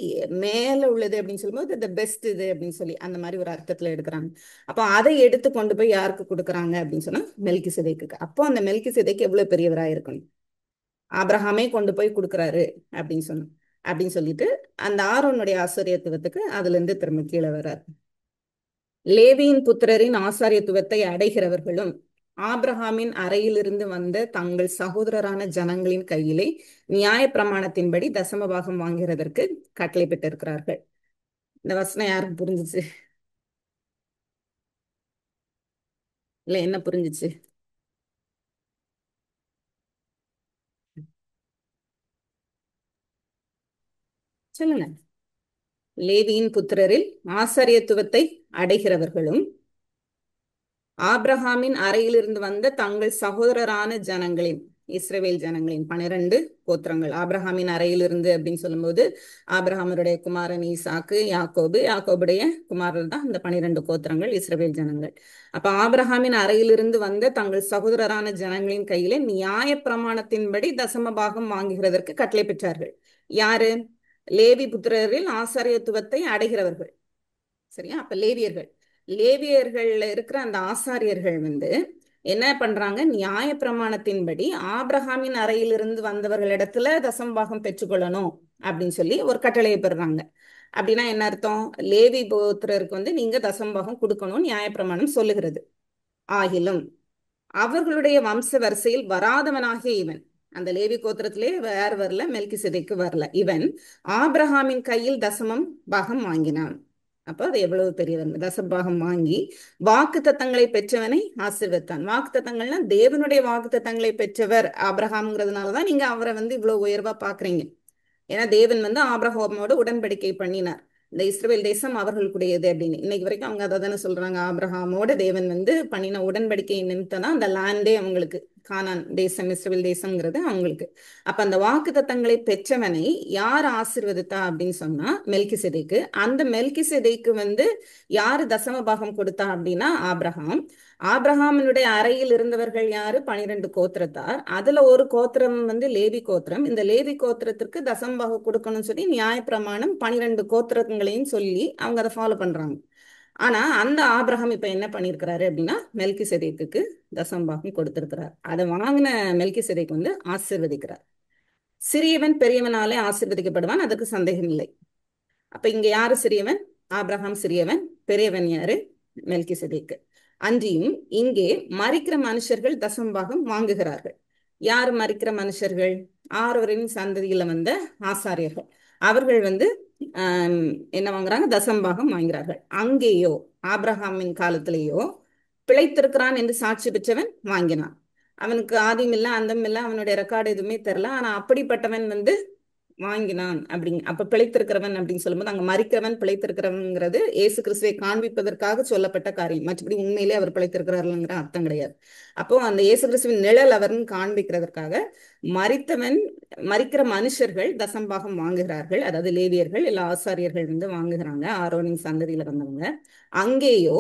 [SPEAKER 1] மேல உள்ளது அப்படின்னு சொல்லும்போது இந்த பெஸ்ட் இது அப்படின்னு சொல்லி அந்த மாதிரி ஒரு அர்த்தத்துல எடுக்கிறாங்க. அப்போ அதை எடுத்து கொண்டு போய் யாருக்கு கொடுக்குறாங்க அப்படின்னு சொன்னா, மெல்கிசேதேக்குக்கு. அப்போ அந்த மெல்கிசேதேக்கு எவ்வளவு பெரியவரா இருக்கணும், ஆபிரகாமே கொண்டு போய் கொடுக்குறாரு அப்படின்னு சொன்னோம். அப்படின்னு சொல்லிட்டு அந்த ஆரோனுடைய ஆசாரியத்துவத்துக்கு அதுல இருந்து திரும்ப கீழே வர்றார். லேவியின் புத்திரரின் ஆசாரியத்துவத்தை அடைகிறவர்களும் ஆபிரகாமின் அறையிலிருந்து வந்த தங்கள் சகோதரரான ஜனங்களின் கையிலே நியாய பிரமாணத்தின்படி தசமபாகம் வாங்குகிறதற்கு கட்டளை பெற்றிருக்கிறார்கள். இந்த வசனம் யாருக்கு புரிஞ்சிச்சு? இல்ல என்ன புரிஞ்சிச்சு? சொல்லுங்க. லேவியின் புத்திரரில் ஆசாரியத்துவத்தை அடைகிறவர்களும் ஆபிரகாமின் அறையிலிருந்து வந்த தங்கள் சகோதரரான ஜனங்களின், இஸ்ரவேல் ஜனங்களின் 12 கோத்திரங்கள். ஆபிரகாமின் அறையிலிருந்து அப்படின்னு சொல்லும்போது ஆபிரகாமருடைய குமாரன் ஈசாக்கு, யாக்கோபு, யாக்கோபுடைய குமாரர் தான் இந்த 12 கோத்திரங்கள், இஸ்ரவேல் ஜனங்கள். அப்ப ஆபிரகாமின் அறையிலிருந்து வந்த தங்கள் சகோதரரான ஜனங்களின் கையிலே நியாய பிரமாணத்தின்படி தசம பாகம் வாங்குகிறதற்கு கட்டளை பெற்றார்கள். யாரு? லேவி புத்திரரில் ஆசாரியத்துவத்தை அடைகிறவர்கள். சரியா? அப்ப லேவியர்கள், லேவியர்கள்ல இருக்கிற அந்த ஆசாரியர்கள் வந்து என்ன பண்றாங்க, நியாய பிரமாணத்தின்படி ஆபிரகாமின் அறையிலிருந்து வந்தவர்களிடத்துல தசம்பாகம் பெற்றுக்கொள்ளணும் அப்படின்னு சொல்லி ஒரு கட்டளையை பெறுறாங்க. அப்படின்னா என்ன அர்த்தம்? லேவி கோத்திரருக்கு வந்து நீங்க தசம்பாகம் கொடுக்கணும் நியாயப்பிரமாணம் சொல்லுகிறது. ஆகிலும் அவர்களுடைய வம்ச வரிசையில் வராதவனாகிய இவன், அந்த லேவி கோத்திரத்திலே வேற வரல, மெல்கிசேதேக்கு வரல, இவன் ஆபிரகாமின் கையில் தசமம் பாகம் வாங்கினான். அப்போ அது எவ்வளவு பெரியவன், தசபாகம் வாங்கி வாக்கு தத்தங்களை பெற்றவனை ஆசீர்வதித்தான். வாக்கு தத்தங்கள்னா தேவனுடைய வாக்கு தத்தங்களை பெற்றவர் ஆபிரகாம்ங்கிறதுனாலதான் நீங்க அவரை வந்து இவ்வளவு உயர்வா பாக்குறீங்க. ஏன்னா தேவன் வந்து ஆபிரகாமோட உடன்படிக்கை பண்ணினார், இந்த இஸ்ரவேல் தேசம் அவர்களுக்குடையது அப்படின்னு. இன்னைக்கு வரைக்கும் அவங்க அதை தானே சொல்றாங்க, ஆபிரகாமோட தேவன் வந்து பண்ணின உடன்படிக்கை நிமித்தம் தான் அந்த லேண்டே அவங்களுக்கு, கானான் தேசம், இஸ்ரவேல் தேசம்ங்கிறது அவங்களுக்கு. அப்ப அந்த வாக்கு தத்தங்களை பெற்றவனை யார் ஆசீர்வதித்தா அப்படின்னு சொன்னா மெல்கிசேதேக்கு. அந்த மெல்கிசேதேக்கு வந்து யாரு தசம பாகம் கொடுத்தா அப்படின்னா ஆபிரகாம். ஆபிரகாமினுடைய அறையில் இருந்தவர்கள் யாரு? 12 கோத்திரத்தார். அதுல ஒரு கோத்திரம் வந்து லேவி கோத்திரம். இந்த லேவி கோத்திரத்திற்கு தசம்பாகம் கொடுக்கணும்னு சொல்லி நியாயப்பிரமாணம் 12 கோத்திரங்களையும் சொல்லி அவங்க அதை ஃபாலோ பண்றாங்க. ஆனா அந்த ஆபிரகாம் இப்ப என்ன பண்ணிருக்கிறாரு அப்படின்னா மெல்கிசேதேக்குக்கு தசம்பாகம் கொடுத்திருக்கிறார். அதை வாங்கின மெல்கிசேதேக்கு வந்து ஆசீர்வதிக்கிறார். சிறியவன் பெரியவனாலே ஆசீர்வதிக்கப்படுவான், அதுக்கு சந்தேகம் இல்லை. அப்ப இங்க யாரு சிறியவன்? ஆபிரகாம் சிறியவன், பெரியவன் யாரு? மெல்கிசேதேக்கு. அன்றியும் இங்கே மரிக்கிற மனுஷர்கள் தசம்பாகம் வாங்குகிறார்கள். யார் மரிக்கிற மனுஷர்கள்? ஆரோரின் சந்ததியில வந்த ஆசாரியர்கள். அவர்கள் வந்து என்ன வாங்குறாங்க? தசம்பாகம் வாங்குகிறார்கள். அங்கேயோ ஆபிரகாமின் காலத்திலேயோ பிழைத்திருக்கிறான் என்று சாட்சி பெற்றவன் வாங்கினான். அவனுக்கு ஆதியும் இல்லை அந்தம் இல்லை, அவனுடைய ரெக்கார்டு எதுவுமே தெரியல, ஆனா அப்படிப்பட்டவன் வந்து வாங்கினான் அப்படிங்க. அப்ப பிழைத்திருக்கிறவன் அப்படின்னு சொல்லும்போது அங்க மரிக்கிறவன் பிழைத்திருக்கிறவங்கிறது இயேசு கிறிஸ்துவை காண்பிப்பதற்காக சொல்லப்பட்ட காரியம், மற்றபடி உண்மையிலே அவர் பிழைத்திருக்கிறாருங்கிற அர்த்தம் கிடையாது. அப்போ அந்த இயேசு கிறிஸ்துவின் நிழல் அவர்னு காண்பிக்கிறதற்காக மரித்தவன், மரிக்கிற மனுஷர்கள் தசம்பாகம் வாங்குகிறார்கள். அதாவது லேவியர்கள் எல்லா ஆசாரியர்கள் வந்து வாங்குகிறாங்க, ஆரோனின் சந்ததியில வந்தவங்க. அங்கேயோ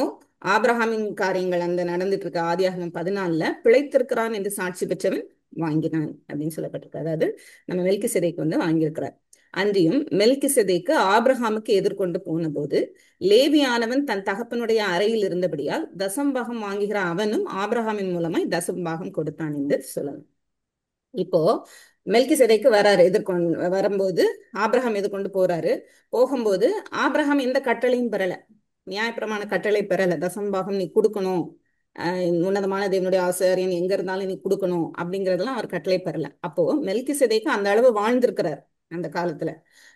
[SPEAKER 1] ஆபிரகாமின் காரியங்கள் அந்த நடந்துட்டு இருக்க ஆதியாகமம் 14ல பிழைத்திருக்கிறான் என்று சாட்சி பெற்றவன் வாங்கினான் அப்படின்னு சொல்லப்பட்டிருக்கு. அதாவது நம்ம மெல்கிசேதேக்கு வந்து வாங்கியிருக்கிறார். அன்றியும் மெல்கிசேதேக்கு ஆபிரகாமுக்கு எதிர்கொண்டு போன போது லேவியானவன் தன் தகப்பனுடைய அறையில் இருந்தபடியால் தசம்பாகம் வாங்குகிற அவனும் ஆபிரகாமின் மூலமாய் தசம்பாகம் கொடுத்தான் என்று சொல்லணும். இப்போ மெல்கிசேதேக்கு வராரு, எதிர்கொண்டு வரும்போது ஆபிரகாம் எதிர்கொண்டு போறாரு. போகும்போது ஆபிரகாம் எந்த கட்டளையும் பெறல, நியாயப்பிரமாண கட்டளை பெறல, தசம்பாகம் நீ கொடுக்கணும், உன்னதமான தேவனுடைய ஆசாரியன் எங்க இருந்தாலும் நீ கொடுக்கணும் அப்படிங்கறதெல்லாம் அவர் கட்டளை பெறல. அப்போ மெல்கிசேதேக்கு அந்த அளவு வாழ்ந்திருக்கிறார். அந்த காலத்துல.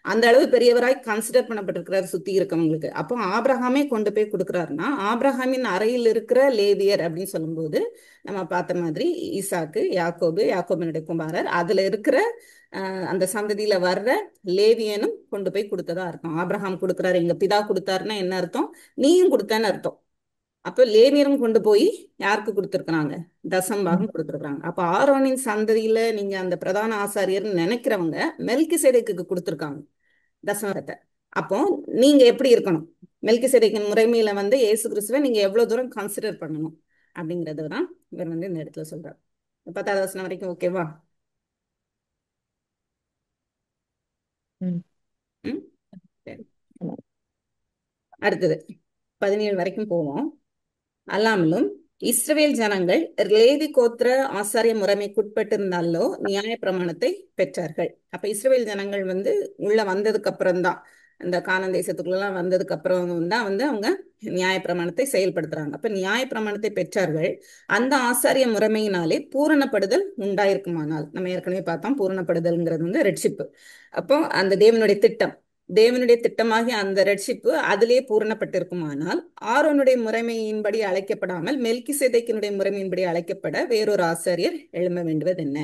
[SPEAKER 1] அந்த அளவு பெரியவராய் கன்சிடர் பண்ணப்பட்டிருக்கிறார் சுத்தி இருக்கவங்களுக்கு. அப்போ ஆபிரகாமே கொண்டு போய் கொடுக்குறாருன்னா, ஆபிரகாமின் அறையில் இருக்கிற லேவியர் அப்படின்னு சொல்லும்போது நம்ம பார்த்த மாதிரி ஈசாக்கு, யாக்கோபு, யாக்கோபினுடைய குமாரர், அதுல இருக்கிற அந்த சந்ததியில வர்ற லேவியனும் கொண்டு போய் கொடுத்ததா அர்த்தம். ஆபிரகாம் கொடுக்குறாரு, எங்க பிதா கொடுத்தாருன்னா என்ன அர்த்தம்? நீயும் கொடுத்தேன்னு அர்த்தம். அப்ப லேவியரும் கொண்டு போய் யாருக்கு கொடுத்துருக்காங்க? தசம்பாகம் கொடுத்துருக்காங்க. அப்ப ஆரோனின் சந்ததியில நீங்க அந்த பிரதான ஆசாரியர்னு நினைக்கிறவங்க மெல்கிசேதேக்குக்கு கொடுத்துருக்காங்க தசமத்தை. அப்போ நீங்க எப்படி இருக்கணும்? மெல்கிசேதேக்கின் முறைமையில வந்து இயேசு கிறிஸ்துவை நீங்க எவ்வளவு தூரம் கன்சிடர் பண்ணணும் அப்படிங்கறது தான் இவர் வந்து இந்த இடத்துல சொல்றாரு. 10வது வசனம் வரைக்கும் ஓகேவா?
[SPEAKER 2] ம்.
[SPEAKER 1] ம், சரி. அடுத்தது 17 வரைக்கும் போவோம். அல்லாமலும் இஸ்ரவேல் ஜனங்கள் லேவி கோத்திர ஆசாரிய முறைமைக்குட்பட்டிருந்தாலோ நியாய பிரமாணத்தை பெற்றார்கள். அப்ப இஸ்ரவேல் ஜனங்கள் வந்து உள்ள வந்ததுக்கு அப்புறம் தான், இந்த கானான் தேசத்துக்குள்ளலாம் வந்ததுக்கு அப்புறம் தான் வந்து அவங்க நியாய பிரமாணத்தை செயல்படுத்துறாங்க. அப்ப நியாய பிரமாணத்தை பெற்றார்கள். அந்த ஆசாரிய முறைமையினாலே பூரணப்படுதல் உண்டாயிருக்குமானால், நம்ம ஏற்கனவே பார்த்தோம் பூரணப்படுதல்ங்கிறது வந்து ரட்சிப்பு. அப்போ அந்த தேவனுடைய திட்டம், தேவனுடைய திட்டமாகிய அந்த ரட்சிப்பு அதிலே பூரணப்பட்டிருக்குமானால், ஆரோனுடைய முறைமையின்படி அழைக்கப்படாமல் மெல்கிசேதேக்கினுடைய முறைமையின்படி அழைக்கப்பட வேறொரு ஆசாரியர் எழும்ப வேண்டுவது என்ன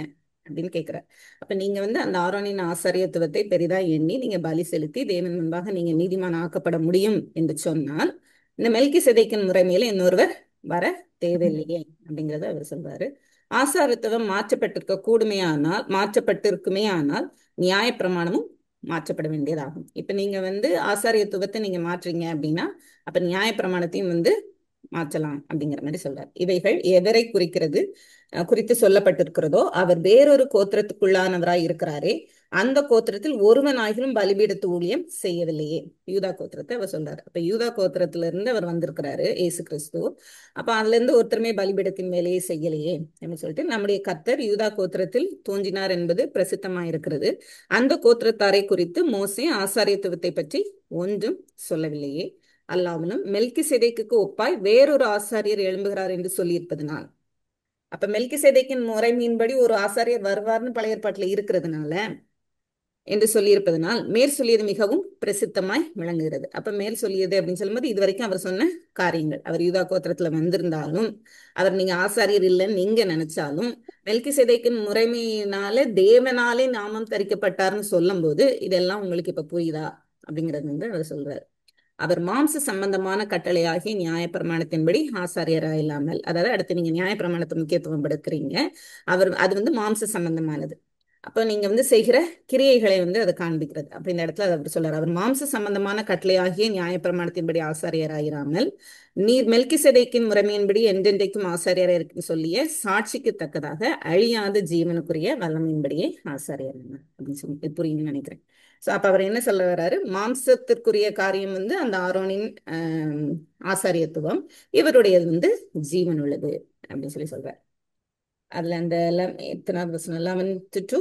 [SPEAKER 1] அப்படின்னு கேட்கிறார். அப்ப நீங்க வந்து அந்த ஆரோனின் ஆசாரியத்துவத்தை பெரிதா எண்ணி நீங்க பலி செலுத்தி தேவன் முன்பாக நீங்க நீதிமான் ஆக்கப்பட முடியும் என்று சொன்னால், இந்த மெல்கிசேதேக்கின் முறைமையில இன்னொருவர் வர தேவையில்லையே அப்படிங்கறத அவர் சொல்றாரு. ஆசாரத்துவம் மாற்றப்பட்டிருக்க கூடுமையானால், மாற்றப்பட்டிருக்குமே ஆனால் நியாய பிரமாணமும் மாற்றப்பட வேண்டியதாகும். இப்ப நீங்க வந்து ஆசாரியத்துவத்தை நீங்க மாற்றீங்க அப்படின்னா, அப்ப நியாய பிரமாணத்தையும் வந்து மாற்றலாம் அப்படிங்கிற மாதிரி சொல்றார். இவைகள் எவரை குறிக்கிறது, குறித்து சொல்லப்பட்டிருக்கிறதோ அவர் வேறொரு கோத்திரத்துக்குள்ளானவராய் இருக்கிறாரே, அந்த கோத்திரத்தில் ஒருவனாகிலும் பலிபீடத்து ஊழியம் செய்யவில்லையே. யூதா கோத்திரத்தை அவர் சொல்றாரு. அப்ப யூதா கோத்திரத்துல இருந்து அவர் வந்திருக்கிறாரு இயேசு கிறிஸ்து. அப்ப அதுல இருந்து ஒருத்தருமே பலிபீடத்தின் வேலையை செய்யலையே அப்படின்னு சொல்லிட்டு, நம்முடைய கர்த்தர் யூதா கோத்திரத்தில் தோன்றினார் என்பது பிரசித்தமா இருக்கிறது. அந்த கோத்திரத்தாரை குறித்து மோசே ஆசாரியத்துவத்தை பற்றி ஒன்றும் சொல்லவில்லையே. அல்லாமலும் மெல்கிசேதேக்குக்கு ஒப்பாய் வேறொரு ஆசாரியர் எழும்புகிறார் என்று சொல்லியிருப்பதனால், அப்ப மெல்கிசேதேக்கின் முறைமையின்படி ஒரு ஆசாரியர் வருவார்னு பழைய ஏற்பாட்டுல இருக்கிறதுனால என்று சொல்லியிருப்பதனால் மேற் சொல்லியது மிகவும் பிரசித்தமாய் விளங்குகிறது. அப்ப மேல் சொல்லியது அப்படின்னு சொல்லும்போது இதுவரைக்கும் அவர் சொன்ன காரியங்கள், அவர் யூதா கோத்திரத்துல வந்திருந்தாலும், அவர் நீங்க ஆசாரியர் இல்லைன்னு நீங்க நினைச்சாலும், மெல்கிசேதேக்கின் முறைமையினால தேவனாலே நாமம் தரிக்கப்பட்டார்னு சொல்லும் போது இதெல்லாம் உங்களுக்கு இப்ப புரியுதா அப்படிங்கிறது வந்து அவர் சொல்றாரு. அவர் மாம்ச சம்பந்தமான கட்டளையாகிய நியாயப்பிரமாணத்தின்படி ஆசாரியரா இல்லாமல், அதாவது அடுத்து நீங்க நியாயப்பிரமாணத்தை முக்கியத்துவம் படுத்துறீங்க, அவர் அது வந்து மாம்ச சம்பந்தமானது. அப்ப நீங்க வந்து செய்கிற கிரியைகளை வந்து அதை காண்பிக்கிறது. அப்ப இந்த இடத்துல அவர் சொல்றாரு, அவர் மாம்ச சம்பந்தமான கட்டளையாகிய நியாயப்பிரமாணத்தின்படி ஆசாரியராயிராமல் நீர் மெல்கிசேதேக்கின் முறைமையின்படி என்றென்றைக்கும் ஆசாரியரா இருக்குன்னு சொல்லிய சாட்சிக்கு தக்கதாக அழியாத ஜீவனுக்குரிய வல்லமையின்படியே ஆசாரியர் அப்படின்னு சொல்லி இது புரியும்னு நினைக்கிறேன். சோ அப்ப அவர் என்ன சொல்ல வர்றாரு? மாம்சத்திற்குரிய காரியம் வந்து அந்த ஆரோனின் ஆசாரியத்துவம், இவருடையது வந்து ஜீவன் உள்ளது அப்படின்னு சொல்லி சொல்றாரு. அதுல அந்த எத்தனாவது வசனம் 11th to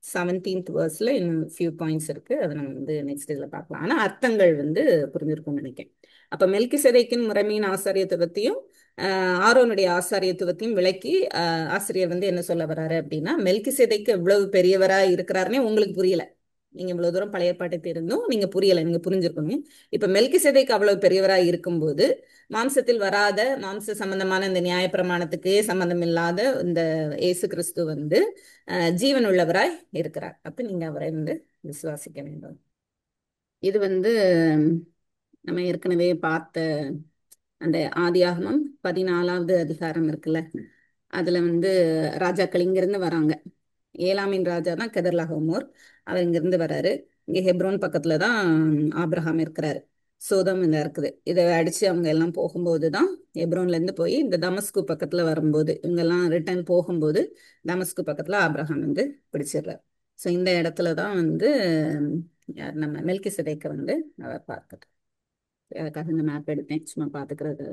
[SPEAKER 1] 17th verseல இன்னும் ஃபியூ பாயிண்ட்ஸ் இருக்கு. அதை நம்ம வந்து நெக்ஸ்ட் இதுல பார்க்கலாம். ஆனா அர்த்தங்கள் வந்து புரிஞ்சிருக்கும்னு நினைக்கிறேன். அப்ப மெல்கிசேதேக்கின் முறைமையின் ஆசாரியத்துவத்தையும் ஆரோனுடைய ஆசாரியத்துவத்தையும் விளக்கி ஆசிரியர் வந்து என்ன சொல்ல வர்றாரு அப்படின்னா, மெல்கிசேதேக்கு எவ்வளவு பெரியவரா இருக்கிறாருன்னே உங்களுக்கு புரியல. நீங்க இவ்வளவு தூரம் பழைய ஏற்பாட்டை தெரிந்தும் நீங்க புரியல, நீங்க புரிஞ்சிருக்கணும். இப்ப மெல்கிசேதேக்கு அவ்வளவு பெரியவரா இருக்கும்போது, மாம்சத்தில் வராத மாம்ச சம்பந்தமான இந்த நியாயப்பிரமாணத்துக்கு சம்பந்தம் இல்லாத இந்த இயேசு கிறிஸ்து வந்து ஜீவன் உள்ளவராய் இருக்கிறார். அப்ப நீங்க அவரை வந்து விசுவாசிக்க வேண்டும். இது வந்து நம்ம ஏற்கனவே பார்த்த அந்த ஆதியாகமம் 14வது அதிகாரம் இருக்குல்ல, அதுல வந்து ராஜாக்கள் இங்கிருந்து வராங்க. ஏலாமின் ராஜா தான் கெதர்லாகோமோர். அவர் இங்கிருந்து வர்றாரு. இங்க ஹெப்ரோன் பக்கத்துல தான் ஆபிரகாம் இருக்கிறாரு. சோதம் இந்த இருக்குது. இதை அடிச்சு அவங்க எல்லாம் போகும்போது தான், ஹெப்ரோன்ல இருந்து போய் இந்த தமஸ்கு பக்கத்துல வரும்போது, இவங்க எல்லாம் ரிட்டர்ன் போகும்போது தமஸ்கு பக்கத்துல ஆபிரகாம் வந்து பிடிச்சிடுறாரு. ஸோ இந்த இடத்துல தான் வந்து யார் நம்ம மெல்கிசேதேக்கை வந்து அவர் பார்க்குறார். அதுக்காக இந்த மேப் எடுத்தேன் சும்மா பார்த்துக்கிறது.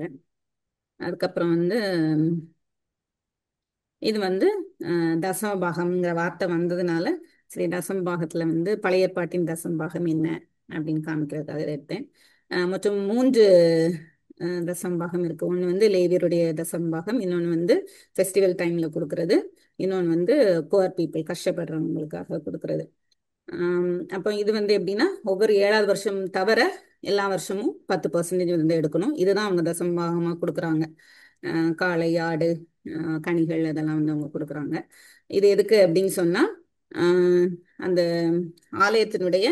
[SPEAKER 1] அதுக்கப்புறம் வந்து இது வந்து தசமபாகம்ங்கிற வார்த்தை வந்ததுனால சரி, தசமபாகத்துல வந்து பழைய ஏற்பாட்டின் தசமபாகம் என்ன அப்படின்னு காமிக்கிறதுக்காக எடுத்தேன். மொத்தம் 3 தசமபாகம் இருக்கு. ஒன்று வந்து லேவியருடைய தசமபாகம், இன்னொன்று வந்து ஃபெஸ்டிவல் டைம்ல கொடுக்கறது, இன்னொன்று வந்து புவர் பீப்புள் கஷ்டப்படுறவங்களுக்காக கொடுக்கறது. அப்போ இது வந்து எப்படின்னா ஒவ்வொரு 7வது வருஷம் தவிர எல்லா வருஷமும் 10% வந்து எடுக்கணும். இதுதான் அவங்க தசமபாகமாக கொடுக்குறாங்க. காளை, ஆடு, கனிகள் அதெல்லாம் வந்து அவங்க கொடுக்குறாங்க. இது எதுக்கு அப்படின்னு சொன்னா ஆஹ் அந்த ஆலயத்தினுடைய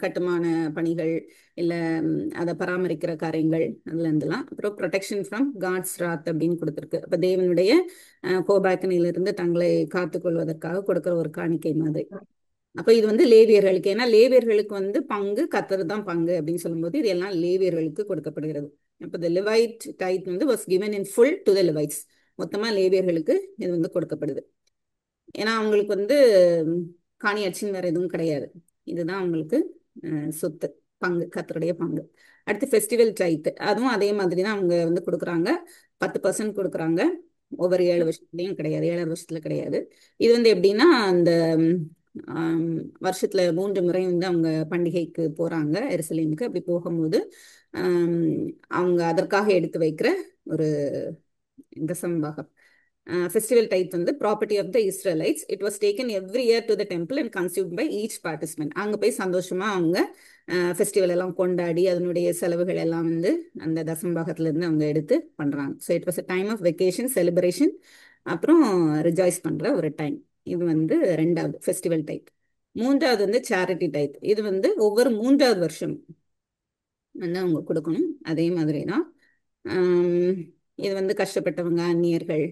[SPEAKER 1] கட்டுமான பணிகள், இல்லை அதை பராமரிக்கிற காரியங்கள், அதுல இருந்தெல்லாம். அப்புறம் ப்ரொடெக்ஷன் ஃப்ரம் காட்ஸ் ராத் அப்படின்னு கொடுத்துருக்கு. அப்போ தேவனுடைய கோபாக்கினிலிருந்து தங்களை காத்துக்கொள்வதற்காக கொடுக்குற ஒரு காணிக்கை மாதிரி. அப்ப இது வந்து லேவியர்களுக்கு, ஏன்னா லேவியர்களுக்கு வந்து பங்கு கர்த்தர் தான் பங்கு அப்படின்னு சொல்லும்போது இது எல்லாம் லேவியர்களுக்கு கொடுக்கப்படுகிறது. அப்ப the Levite tithe வந்து was given in full to the Levites. மொத்தமா லேவியர்களுக்கு இது வந்து கொடுக்கப்படுது. ஏன்னா அவங்களுக்கு வந்து காணி அச்சின் வேற எதுவும் கிடையாது. இதுதான் அவங்களுக்கு சொத்து, பங்கு, கர்த்தருடைய பங்கு. அடுத்து ஃபெஸ்டிவல் டைத், அதுவும் அதே மாதிரி தான் அவங்க வந்து கொடுக்குறாங்க. 10% கொடுக்குறாங்க. ஒவ்வொரு 7 வருஷத்துலையும் கிடையாது, 7 வருஷத்துல கிடையாது. இது வந்து எப்படின்னா அந்த ஆம், வருஷத்துல 3 முறை வந்து அவங்க பண்டிகைக்கு போறாங்க எருசலேமுக்கு. அப்படி போகும்போது ஆம், அவங்க அதற்காக எடுத்து வைக்கிற ஒரு தசமபாகம். ஃபெஸ்டிவல் டைத் வந்து property of the Israelites. It was taken every year to the temple and consumed by each participant. அங்கே போய் சந்தோஷமா அவங்க ஃபெஸ்டிவல் எல்லாம் கொண்டாடி அதனுடைய செலவுகள் எல்லாம் வந்து அந்த தசமபாகத்துல இருந்து அவங்க எடுத்து பண்றாங்க. So it was a time of vacation, celebration, அப்புறம் ரிஜாய்ஸ் பண்ற ஒரு டைம். இது வந்து 2வது ஃபெஸ்டிவல் டைப். 3வது வந்து சேரிட்டி டைப். இது வந்து ஒவ்வொரு 3வது வருஷம் வந்து அவங்க கொடுக்கணும். அதே மாதிரி தான் இது வந்து கஷ்டப்பட்டவங்க, அந்நியர்கள்,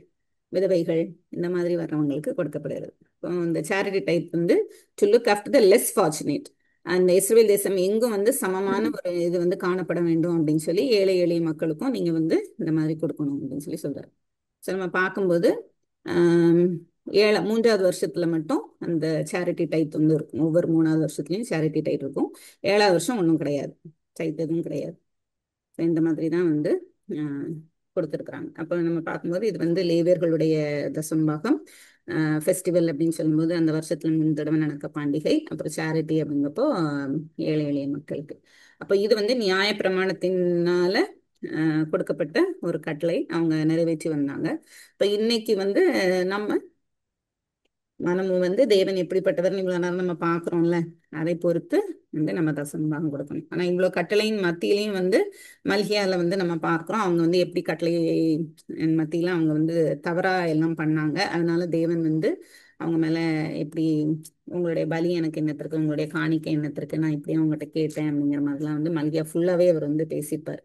[SPEAKER 1] விதவைகள், இந்த மாதிரி வர்றவங்களுக்கு கொடுக்கப்படுகிறது. இப்போ இந்த சேரிட்டி டைப் வந்து to look after the less fortunate. அந்த இஸ்ரேல் தேசம் எங்கும் வந்து சமமான ஒரு இது வந்து காணப்பட வேண்டும் அப்படின்னு சொல்லி ஏழை எளிய மக்களுக்கும் நீங்க வந்து இந்த மாதிரி கொடுக்கணும் அப்படின்னு சொல்லி சொல்றாரு. ஸோ நம்ம பார்க்கும்போது ஆம், 3வது வருஷத்துல மட்டும் அந்த சேரிட்டி டைப் வந்து இருக்கும். ஒவ்வொரு 3வது வருஷத்துலயும் சேரிட்டி டைப் இருக்கும். 7வது வருஷம் ஒன்றும் கிடையாது, டைப் எதுவும் கிடையாது. So இந்த மாதிரி தான் வந்து கொடுத்துருக்குறாங்க. அப்போ நம்ம பார்க்கும்போது இது வந்து லேவியர்களுடைய தசம்பாகம். ஃபெஸ்டிவல் அப்படின்னு சொல்லும்போது அந்த வருஷத்துல 3 தடவை நடக்க பண்டிகை. அப்புறம் சேரிட்டி அப்படிங்கப்போ ஏழை எளிய மக்களுக்கு. அப்போ இது வந்து நியாயப்பிரமாணத்தினால கொடுக்கப்பட்ட ஒரு கட்டளை அவங்க நிறைவேற்றி வந்தாங்க. இப்போ இன்னைக்கு வந்து நம்ம மனமும் வந்து தேவன் எப்படிப்பட்டவர்னு இவ்வளவு நேரம் நம்ம பார்க்குறோம்ல, அதை பொறுத்து வந்து நம்ம தசமபாகம் கொடுக்கணும். ஆனா இவ்வளவு கட்டளையின் மத்தியிலையும் வந்து மல்கியால வந்து நம்ம பார்க்கிறோம் அவங்க வந்து எப்படி கட்டளை மத்தியில அவங்க வந்து தவறா எல்லாம் பண்ணாங்க. அதனால தேவன் வந்து அவங்க மேல எப்படி உங்களுடைய பலி எனக்கு என்னத்திற்கு, உங்களுடைய காணிக்கை என்னத்திற்கு, நான் இப்படி அவங்ககிட்ட கேட்டேன் அப்படிங்கிற மாதிரிலாம் வந்து மல்கியா ஃபுல்லாவே அவர் வந்து பேசியிருப்பார்.